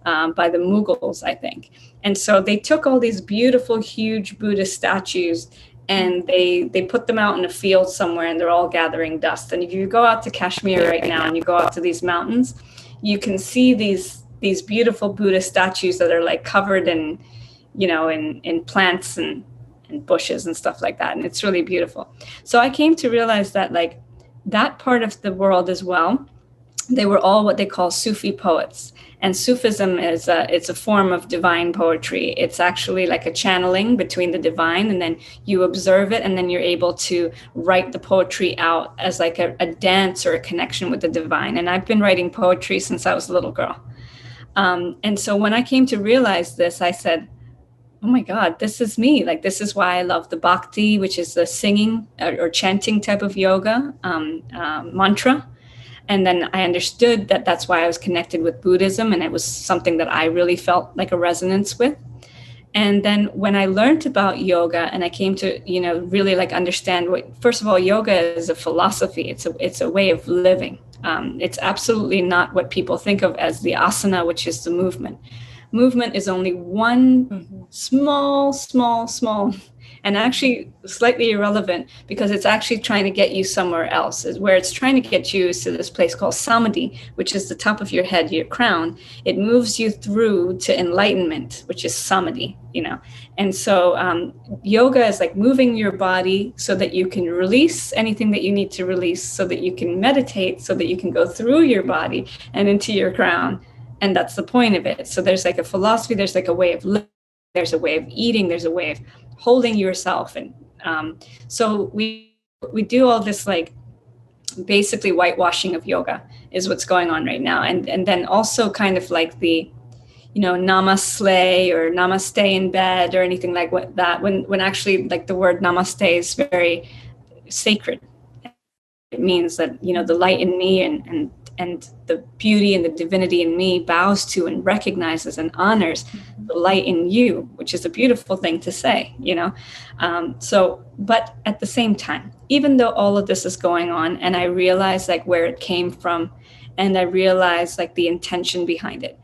by the Mughals, I think. And so they took all these beautiful, huge Buddhist statues and they put them out in a field somewhere, and they're all gathering dust. And if you go out to Kashmir right now and you go out to these mountains, you can see these beautiful Buddhist statues that are like covered in, in plants and bushes and stuff like that. And it's really beautiful. So I came to realize that like that part of the world as well, they were all what they call Sufi poets. And Sufism is it's a form of divine poetry. It's actually like a channeling between the divine, and then you observe it, and then you're able to write the poetry out as like a dance or a connection with the divine. And I've been writing poetry since I was a little girl. And so when I came to realize this, I said, oh my God, this is me. Like, this is why I love the bhakti, which is the singing or chanting type of yoga, mantra. And then I understood that that's why I was connected with Buddhism. And it was something that I really felt like a resonance with. And then when I learned about yoga and I came to, really like understand first of all, yoga is a philosophy. It's a way of living. It's absolutely not what people think of as the asana, which is the movement. Movement is only one small, and actually slightly irrelevant, because it's actually trying to get you somewhere else. Where it's trying to get you is to this place called samadhi, which is the top of your head, your crown. It moves you through to enlightenment, which is samadhi, And so yoga is like moving your body so that you can release anything that you need to release, so that you can meditate, so that you can go through your body and into your crown. And that's the point of it. So there's like a philosophy, there's like a way of living, there's a way of eating, there's a way of holding yourself. And so we do all this like basically whitewashing of yoga is what's going on right now. And then also kind of like the, namaste or namaste in bed or anything like that, when actually like the word namaste is very sacred. It means that, the light in me and the beauty and the divinity in me bows to and recognizes and honors the light in you, which is a beautiful thing to say, but at the same time, even though all of this is going on and I realize like where it came from and I realize like the intention behind it,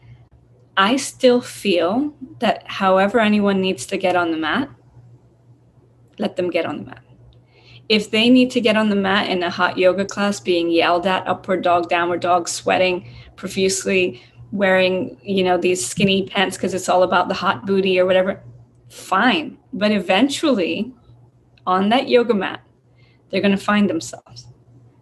I still feel that however anyone needs to get on the mat, let them get on the mat. If they need to get on the mat in a hot yoga class, being yelled at, upward dog, downward dog, sweating profusely, wearing, these skinny pants because it's all about the hot booty or whatever, fine. But eventually, on that yoga mat, they're going to find themselves.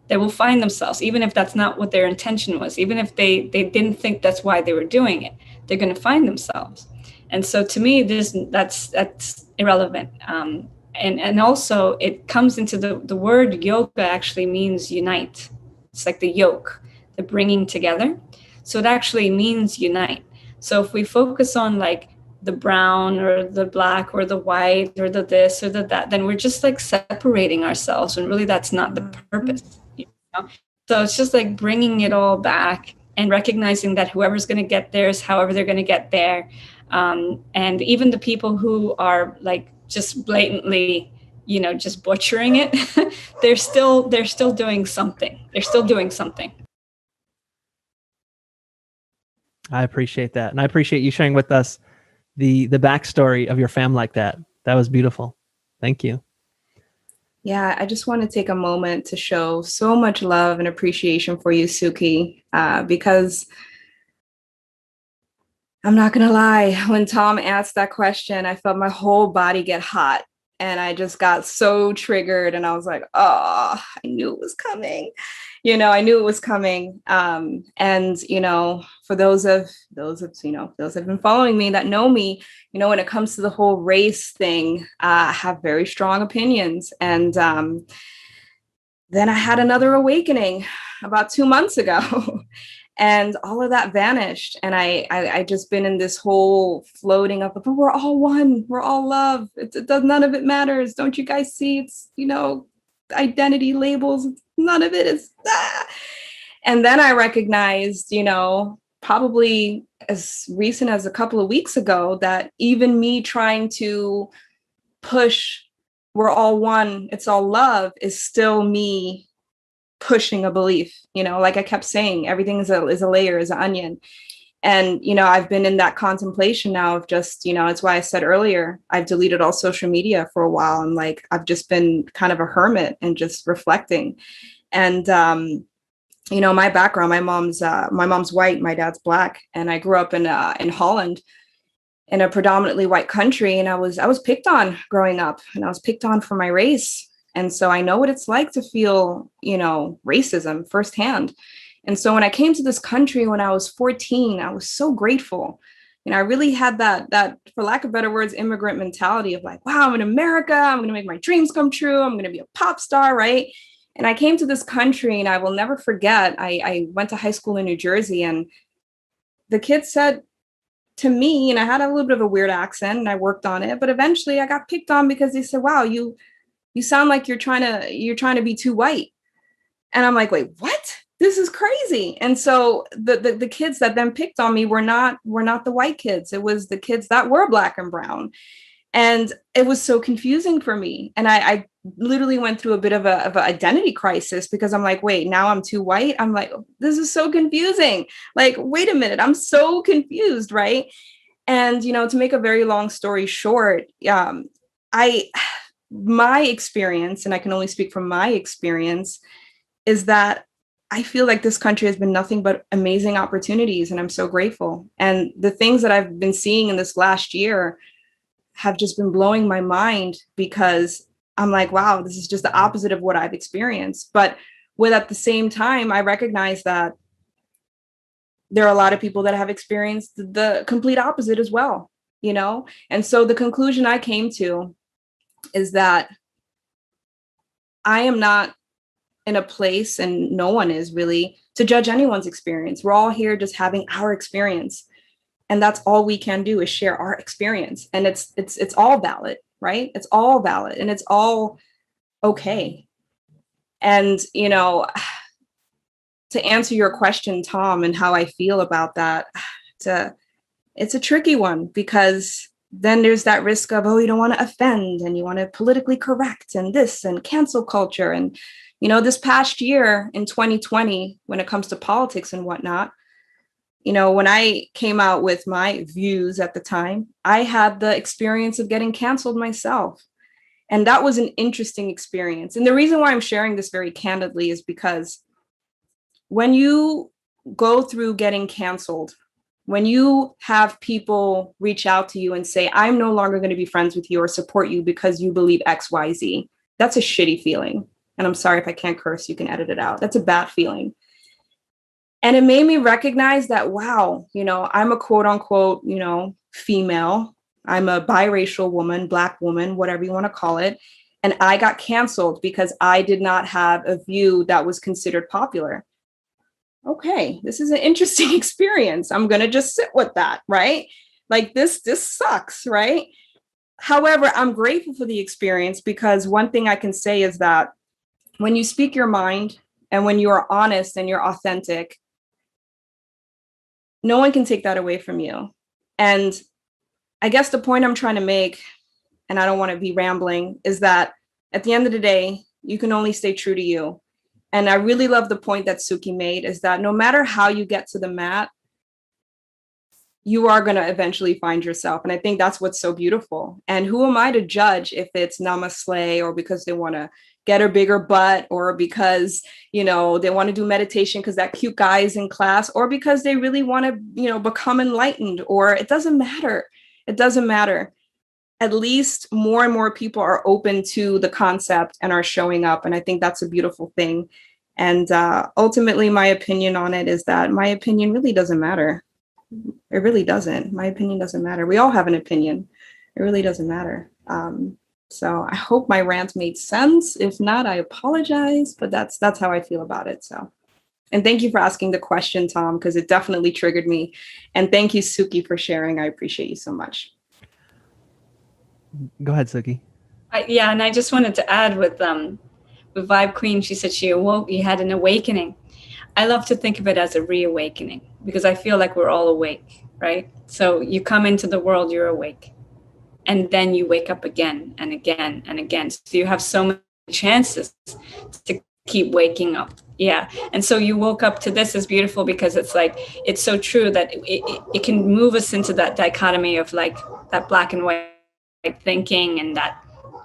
They will find themselves, even if that's not what their intention was, even if they didn't think that's why they were doing it, they're going to find themselves. And so to me, that's irrelevant. And also it comes into the word yoga actually means unite. It's like the yoke, the bringing together. So it actually means unite. So if we focus on like the brown or the black or the white or the this or the that, then we're just like separating ourselves. And really that's not the purpose. So it's just like bringing it all back and recognizing that whoever's going to get there is however they're going to get there. And even the people who are like just blatantly, just butchering it, they're still doing something. They're still doing something. I appreciate that. And I appreciate you sharing with us the backstory of your fam like that. That was beautiful. Thank you. Yeah, I just want to take a moment to show so much love and appreciation for you, Suki, because I'm not going to lie. When Tom asked that question, I felt my whole body get hot. and I just got so triggered, and I was like, oh, I knew it was coming. I knew it was coming. And, for those have been following me that know me, when it comes to the whole race thing, I have very strong opinions. And then I had another awakening about 2 months ago. And all of that vanished. And I just been in this whole floating of, but we're all one, we're all love. It does, none of it matters. Don't you guys see? It's, identity labels, none of it is that. And then I recognized, probably as recent as a couple of weeks ago, that even me trying to push, we're all one, it's all love, is still me pushing a belief. Like I kept saying, everything is a layer, is an onion. And, I've been in that contemplation now of just, it's why I said earlier, I've deleted all social media for a while. And like, I've just been kind of a hermit and just reflecting. And, my background, my mom's white, my dad's black. And I grew up in Holland, in a predominantly white country. And I was picked on growing up, and I was picked on for my race. And so I know what it's like to feel, racism firsthand. And so when I came to this country when I was 14, I was so grateful. I really had that, for lack of better words, immigrant mentality of like, wow, I'm in America. I'm going to make my dreams come true. I'm going to be a pop star, right? And I came to this country, and I will never forget, I went to high school in New Jersey, and the kids said to me, and I had a little bit of a weird accent, and I worked on it, but eventually I got picked on because they said, wow, you sound like you're trying to be too white. And I'm like, wait, what? This is crazy. And so the kids that then picked on me were not the white kids. It was the kids that were black and brown. And it was so confusing for me. And I literally went through a bit of an identity crisis, because I'm like, wait, now I'm too white. I'm like, this is so confusing. Like, wait a minute, I'm so confused, right? And, to make a very long story short, my experience, and I can only speak from my experience, is that I feel like this country has been nothing but amazing opportunities, and I'm so grateful. And the things that I've been seeing in this last year have just been blowing my mind, because I'm like, wow, this is just the opposite of what I've experienced. But at the same time, I recognize that there are a lot of people that have experienced the complete opposite as well, And so the conclusion I came to is that I am not in a place, and no one is really, to judge anyone's experience. We're all here just having our experience. And that's all we can do, is share our experience. And it's all valid, right? It's all valid, and it's all okay. And, to answer your question, Tom, and how I feel about that, it's a tricky one, because then there's that risk of, oh, you don't want to offend, and you want to politically correct, and this, and cancel culture. And, this past year in 2020, when it comes to politics and whatnot, when I came out with my views at the time, I had the experience of getting canceled myself. And that was an interesting experience. And the reason why I'm sharing this very candidly is because when you go through getting canceled, when you have people reach out to you and say, I'm no longer going to be friends with you or support you because you believe X, Y, Z, that's a shitty feeling. And I'm sorry if I can't curse, you can edit it out. That's a bad feeling. And it made me recognize that, wow, I'm a quote unquote, female. I'm a biracial woman, Black woman, whatever you want to call it. And I got canceled because I did not have a view that was considered popular. Okay, this is an interesting experience. I'm going to just sit with that, right? Like this sucks, right? However, I'm grateful for the experience, because one thing I can say is that when you speak your mind, and when you are honest and you're authentic, no one can take that away from you. And I guess the point I'm trying to make, and I don't want to be rambling, is that at the end of the day, you can only stay true to you. And I really love the point that Suki made, is that no matter how you get to the mat, you are going to eventually find yourself. And I think that's what's so beautiful. And who am I to judge if it's namaste, or because they want to get a bigger butt, or because, they want to do meditation because that cute guy is in class, or because they really want to, become enlightened, or it doesn't matter. It doesn't matter. at least more and more people are open to the concept and are showing up. And I think that's a beautiful thing. And ultimately, my opinion on it is that my opinion really doesn't matter. It really doesn't. My opinion doesn't matter. We all have an opinion. It really doesn't matter. So I hope my rant made sense. If not, I apologize, but that's how I feel about it. So, and thank you for asking the question, Tom, because it definitely triggered me. And thank you, Suki, for sharing. I appreciate you so much. Go ahead, Suki. Yeah, and I just wanted to add with VibeQueen, she said she awoke, you had an awakening. I love to think of it as a reawakening because I feel like we're all awake, right? So you come into the world, you're awake. And then you wake up again and again and again. So you have so many chances to keep waking up. Yeah. And so you woke up to this is beautiful because it's like, it's so true that it can move us into that dichotomy of like that black and white thinking and that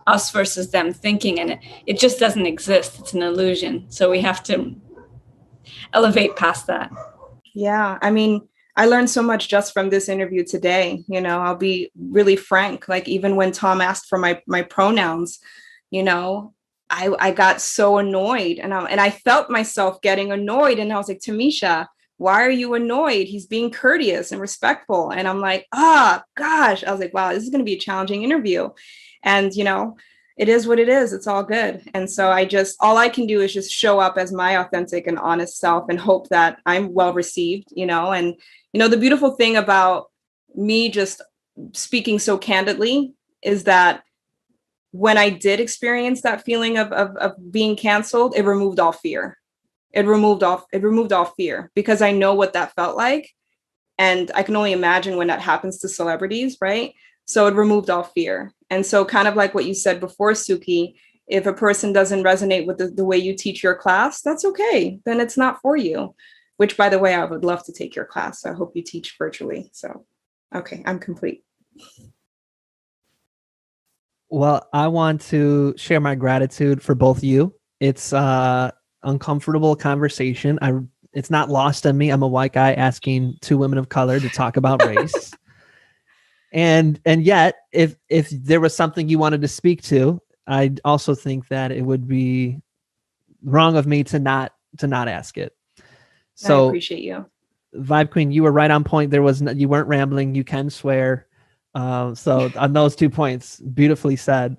us versus them thinking. And it just doesn't exist. It's an illusion. So we have to elevate past that. Yeah. I mean, I learned so much just from this interview today. You know, I'll be really frank. Like even when Tom asked for my pronouns, you know, I got so annoyed and I felt myself getting annoyed. And I was like, Tamisha, why are you annoyed? He's being courteous and respectful. And I'm like, gosh, I was like, wow, this is going to be a challenging interview. And, you know, it is what it is. It's all good. And so all I can do is just show up as my authentic and honest self and hope that I'm well received, you know. And, you know, the beautiful thing about me just speaking so candidly is that when I did experience that feeling of being canceled, it removed all fear. It removed all fear because I know what that felt like. And I can only imagine when that happens to celebrities, right? So it removed all fear. And so kind of like what you said before, Suki, if a person doesn't resonate with the way you teach your class, that's okay. Then it's not for you, which, by the way, I would love to take your class. So I hope you teach virtually. So, okay, I'm complete. Well, I want to share my gratitude for both of you. It's uncomfortable conversation. It's not lost on me. I'm a white guy asking two women of color to talk about race. And yet, if there was something you wanted to speak to, I also think that it would be wrong of me to not ask it. So I appreciate you. VibeQueen, you were right on point. You weren't rambling. You can swear. So on those 2 points, beautifully said.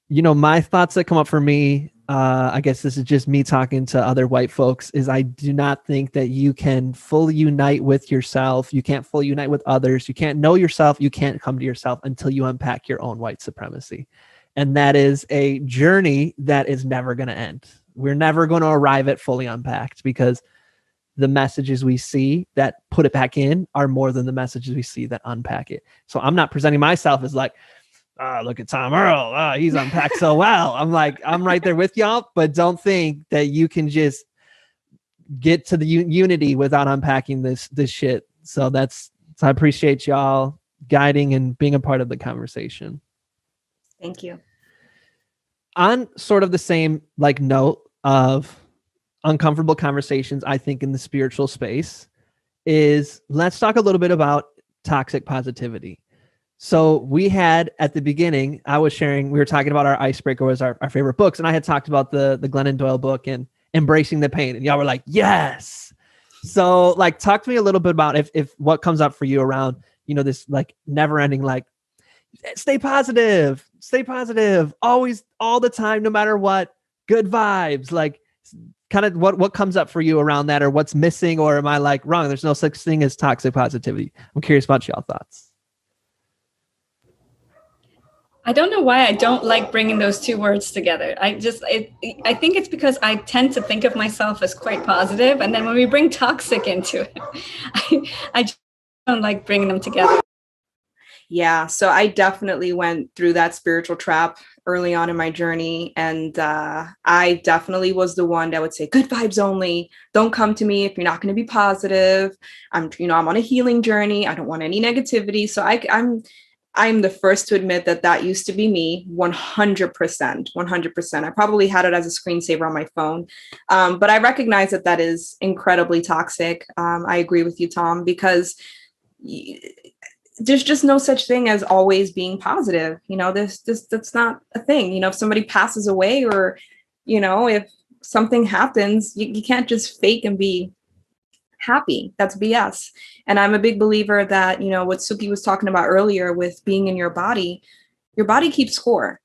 You know, my thoughts that come up for me, I guess this is just me talking to other white folks, is I do not think that you can fully unite with yourself. You can't fully unite with others. You can't know yourself. You can't come to yourself until you unpack your own white supremacy. And that is a journey that is never going to end. We're never going to arrive at fully unpacked because the messages we see that put it back in are more than the messages we see that unpack it. So I'm not presenting myself as like, look at Tom Earl. He's unpacked so well. I'm like, I'm right there with y'all, but don't think that you can just get to the unity without unpacking this shit. So I appreciate y'all guiding and being a part of the conversation. Thank you. On sort of the same like note of uncomfortable conversations, I think in the spiritual space is let's talk a little bit about toxic positivity. So we had at the beginning, we were talking about our icebreaker was our favorite books. And I had talked about the Glennon Doyle book and Embracing the Pain. And y'all were like, yes. So like, talk to me a little bit about if what comes up for you around, you know, this like never ending, like stay positive, always, all the time, no matter what, good vibes, like kind of what comes up for you around that, or what's missing, or am I like wrong? There's no such thing as toxic positivity. I'm curious about y'all thoughts. I don't know why I don't like bringing those two words together. I think it's because I tend to think of myself as quite positive, and then when we bring toxic into it, I just don't like bringing them together. Yeah, so I definitely went through that spiritual trap early on in my journey, and I definitely was the one that would say, "Good vibes only. Don't come to me if you're not going to be positive. I'm on a healing journey. I don't want any negativity." So I'm the first to admit that used to be me 100%, 100%. I probably had it as a screensaver on my phone. But I recognize that is incredibly toxic. I agree with you, Tom, because there's just no such thing as always being positive. That's not a thing. If somebody passes away, or, if something happens, you can't just fake and be happy. That's BS. And I'm a big believer that, what Suki was talking about earlier with being in your body keeps score,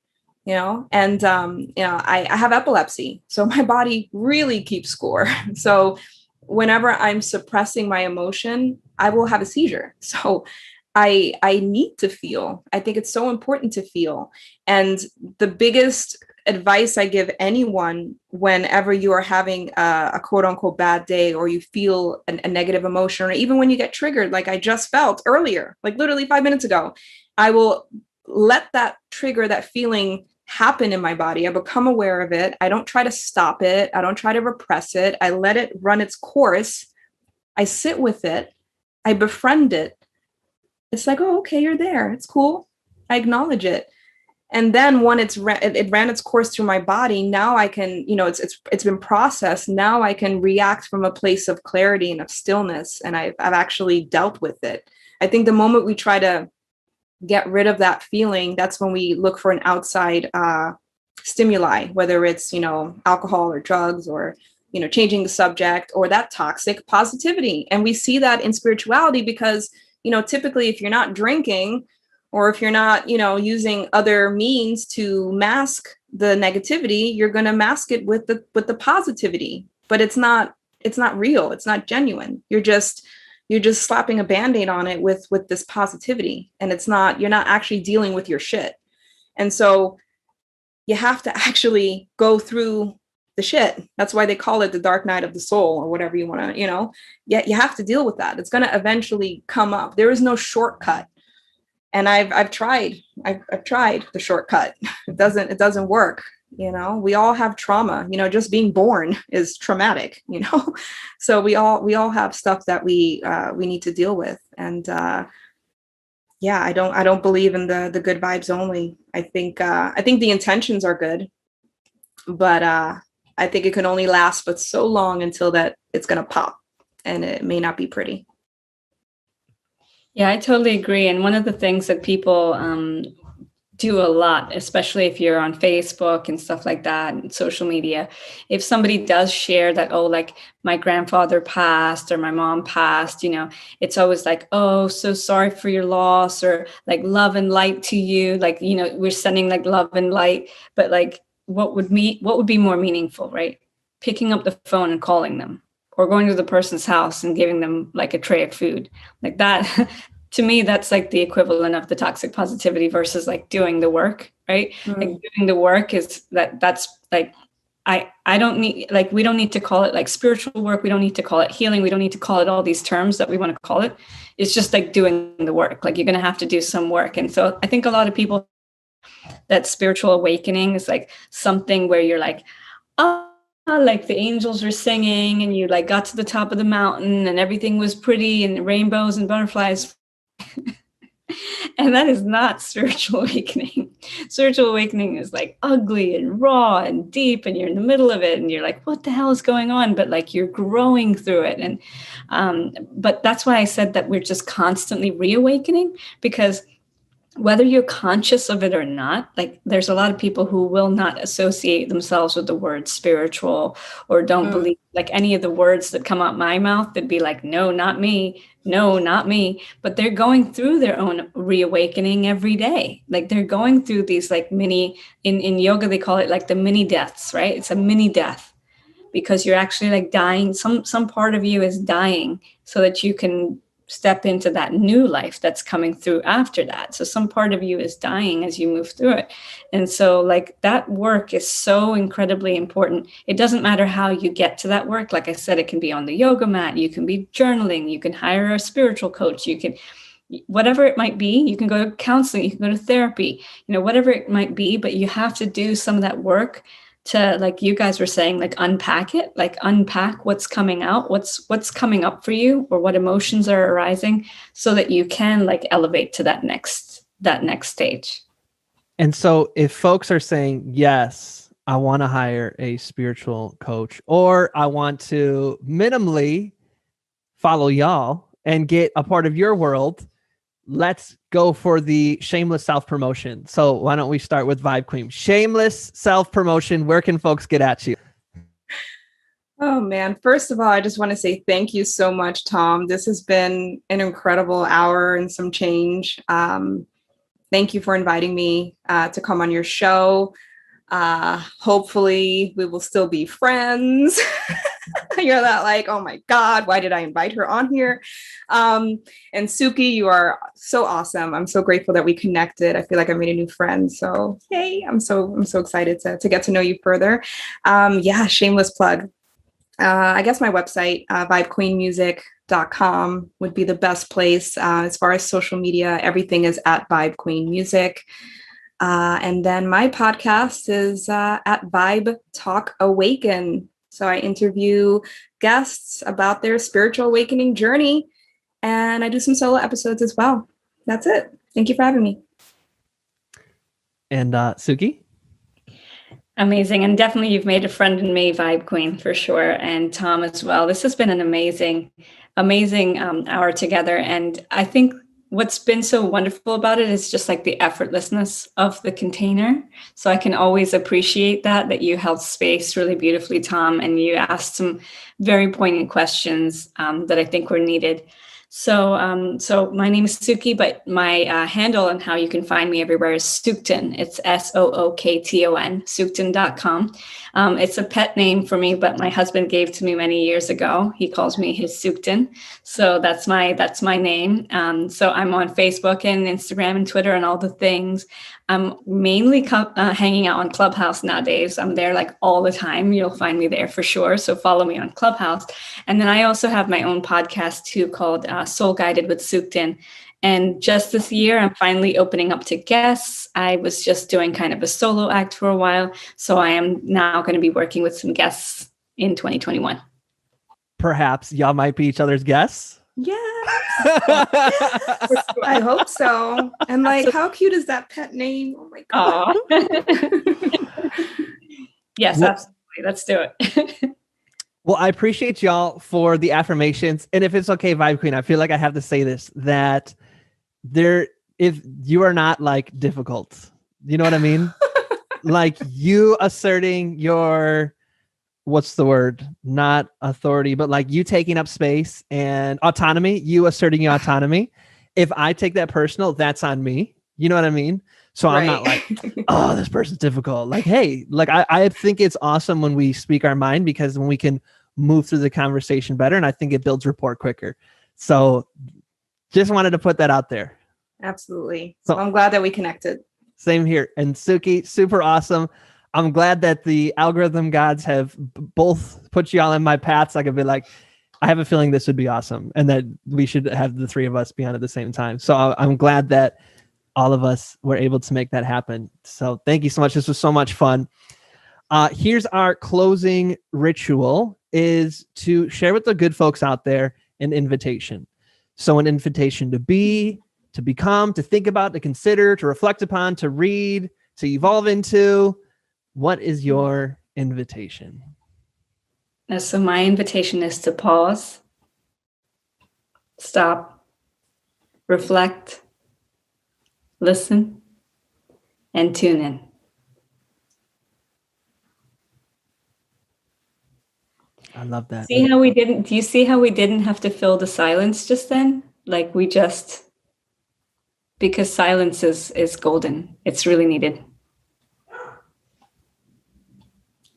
and, I have epilepsy, so my body really keeps score. So whenever I'm suppressing my emotion, I will have a seizure. So I need to feel. I think it's so important to feel. And the biggest advice I give anyone whenever you are having a quote unquote bad day, or you feel a negative emotion, or even when you get triggered, like I just felt earlier, like literally 5 minutes ago, I will let that trigger, that feeling happen in my body. I become aware of it. I don't try to stop it. I don't try to repress it. I let it run its course. I sit with it. I befriend it. It's like, oh, okay, you're there. It's cool. I acknowledge it. And then when it ran its course through my body, now I can, it's been processed. Now I can react from a place of clarity and of stillness. And I've actually dealt with it. I think the moment we try to get rid of that feeling, that's when we look for an outside stimuli, whether it's, alcohol or drugs, or, changing the subject, or that toxic positivity. And we see that in spirituality because, typically if you're not drinking, or if you're not, using other means to mask the negativity, you're going to mask it with the positivity. But it's not real. It's not genuine. You're just slapping a Band-Aid on it with this positivity. And you're not actually dealing with your shit. And so you have to actually go through the shit. That's why they call it the dark night of the soul, or whatever you want to, you have to deal with that. It's going to eventually come up. There is no shortcut. And I've tried the shortcut. It doesn't work. We all have trauma, just being born is traumatic, so we all have stuff that we need to deal with. And I don't believe in the good vibes only. I think the intentions are good, but I think it can only last but so long until that it's going to pop, and it may not be pretty. Yeah, I totally agree. And one of the things that people do a lot, especially if you're on Facebook and stuff like that, and social media, if somebody does share that, oh, like my grandfather passed or my mom passed, it's always like, oh, so sorry for your loss, or like love and light to you. Like, we're sending like love and light, but like what would be more meaningful, right? Picking up the phone and calling them, or going to the person's house and giving them like a tray of food, like that. To me, that's like the equivalent of the toxic positivity versus like doing the work, right? Mm-hmm. Like doing the work is that's like, I don't need, like, we don't need to call it like spiritual work. We don't need to call it healing. We don't need to call it all these terms that we want to call it. It's just like doing the work. Like, you're going to have to do some work. And so I think a lot of people, that spiritual awakening is like something where you're like, oh, like the angels were singing and you like got to the top of the mountain and everything was pretty and rainbows and butterflies. And that is not spiritual awakening. Spiritual awakening is like ugly and raw and deep, and you're in the middle of it and you're like, what the hell is going on? But like, you're growing through it. And but that's why I said that we're just constantly reawakening, because whether you're conscious of it or not, like there's a lot of people who will not associate themselves with the word spiritual, or don't believe like any of the words that come out my mouth. They'd be like, no, not me. No, not me. But they're going through their own reawakening every day. Like, they're going through these like mini, in yoga, they call it like the mini deaths, right? It's a mini death, because you're actually like dying. Some part of you is dying so that you can step into that new life that's coming through after that. So some part of you is dying as you move through it. And so like that work is so incredibly important. It doesn't matter how you get to that work. Like I said, it can be on the yoga mat, you can be journaling, you can hire a spiritual coach, you can, whatever it might be, you can go to counseling, you can go to therapy, whatever it might be, but you have to do some of that work to, like you guys were saying, like unpack it, like unpack what's coming out, what's coming up for you, or what emotions are arising, so that you can like elevate to that next stage. And so if folks are saying, yes, I want to hire a spiritual coach, or I want to minimally follow y'all and get a part of your world, let's go for the shameless self-promotion. So why don't we start with VibeQueen? Shameless self-promotion. Where can folks get at you? Oh man, first of all, I just want to say thank you so much, Tom. This has been an incredible hour and some change. Thank you for inviting me to come on your show. Hopefully we will still be friends. You're not like, oh my God, why did I invite her on here? And Suki, you are so awesome. I'm so grateful that we connected. I feel like I made a new friend. So yay, I'm so excited to get to know you further. Yeah, shameless plug. I guess my website, VibeQueenMusic.com would be the best place. As far as social media, everything is at VibeQueen Music. And then my podcast is at Vibe Talk Awaken. So I interview guests about their spiritual awakening journey, and I do some solo episodes as well. That's it. Thank you for having me. And Suki? Amazing. And definitely you've made a friend in me, Vibe Queen, for sure. And Tom as well. This has been an amazing hour together. And I think what's been so wonderful about it is just like the effortlessness of the container. So I can always appreciate that you held space really beautifully, Tom, and you asked some very poignant questions that I think were needed. So my name is Suki, but my handle and how you can find me everywhere is Sookton. It's SOOKTON, Sookton.com. It's a pet name for me, but my husband gave to me many years ago. He calls me his Sookton. So that's my name. So I'm on Facebook and Instagram and Twitter and all the things. I'm mainly hanging out on Clubhouse nowadays. I'm there like all the time. You'll find me there for sure. So follow me on Clubhouse. And then I also have my own podcast too called Soul Guided with Sookton. And just this year, I'm finally opening up to guests. I was just doing kind of a solo act for a while. So I am now going to be working with some guests in 2021. Perhaps y'all might be each other's guests. Yes. I hope so. And like, how cute is that pet name? Oh my God. Yes, absolutely. Let's do it. Well, I appreciate y'all for the affirmations. And if it's okay, Vibe Queen, I feel like I have to say this, that if you are not like difficult, you know what I mean? Like you asserting your, what's the word? Not authority, but like you taking up space and autonomy, you asserting your autonomy. If I take that personal, that's on me. You know what I mean? So right. I'm not like, oh, this person's difficult. Like, hey, like I think it's awesome when we speak our mind, because when we can move through the conversation better, and I think it builds rapport quicker. So just wanted to put that out there. Absolutely. So I'm glad that we connected. Same here. And Suki, super awesome. I'm glad that the algorithm gods have both put you all in my path. So I could be like, I have a feeling this would be awesome, and that we should have the three of us be on at the same time. So I'm glad that all of us were able to make that happen. So thank you so much. This was so much fun. Here's our closing ritual, is to share with the good folks out there an invitation. So an invitation to be, to become, to think about, to consider, to reflect upon, to read, to evolve into. What is your invitation? So my invitation is to pause, stop, reflect, listen, and tune in. I love that. Do you see how we didn't have to fill the silence just then? Like because silence is golden. It's really needed.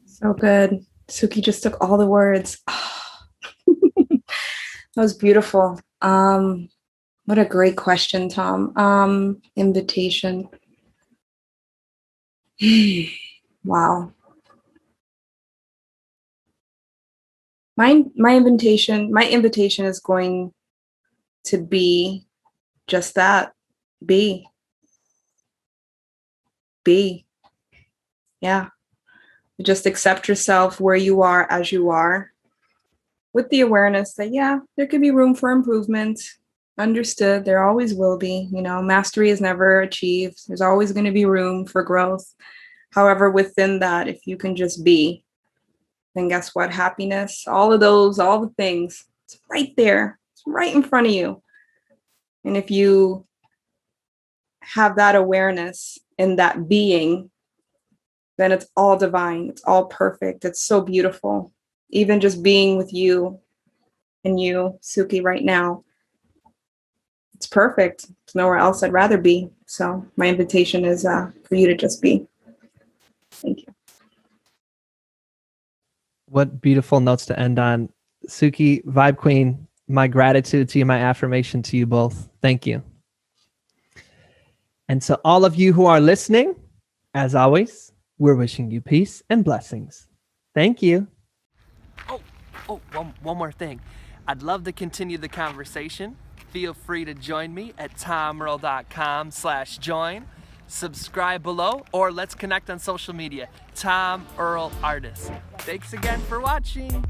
So good. Suki just took all the words. That was beautiful. What a great question, Tom. Invitation. Wow. My invitation is going to be just that. Be. Yeah. Just accept yourself where you are as you are, with the awareness that, yeah, there could be room for improvement. Understood. There always will be. Mastery is never achieved. There's always going to be room for growth. However, within that, if you can just be, then guess what? Happiness, all the things, it's right there. It's right in front of you. And if you have that awareness in that being, then it's all divine. It's all perfect. It's so beautiful. Even just being with you and you, Suki, right now, it's perfect. There's nowhere else I'd rather be. So my invitation is for you to just be. Thank you. What beautiful notes to end on. Suki, Vibe Queen, my gratitude to you, my affirmation to you both. Thank you. And to all of you who are listening, as always, we're wishing you peace and blessings. Thank you. One more thing. I'd love to continue the conversation. Feel free to join me at tomearl.com/join. Subscribe below, or let's connect on social media. Tom Earl Artist. Thanks again for watching.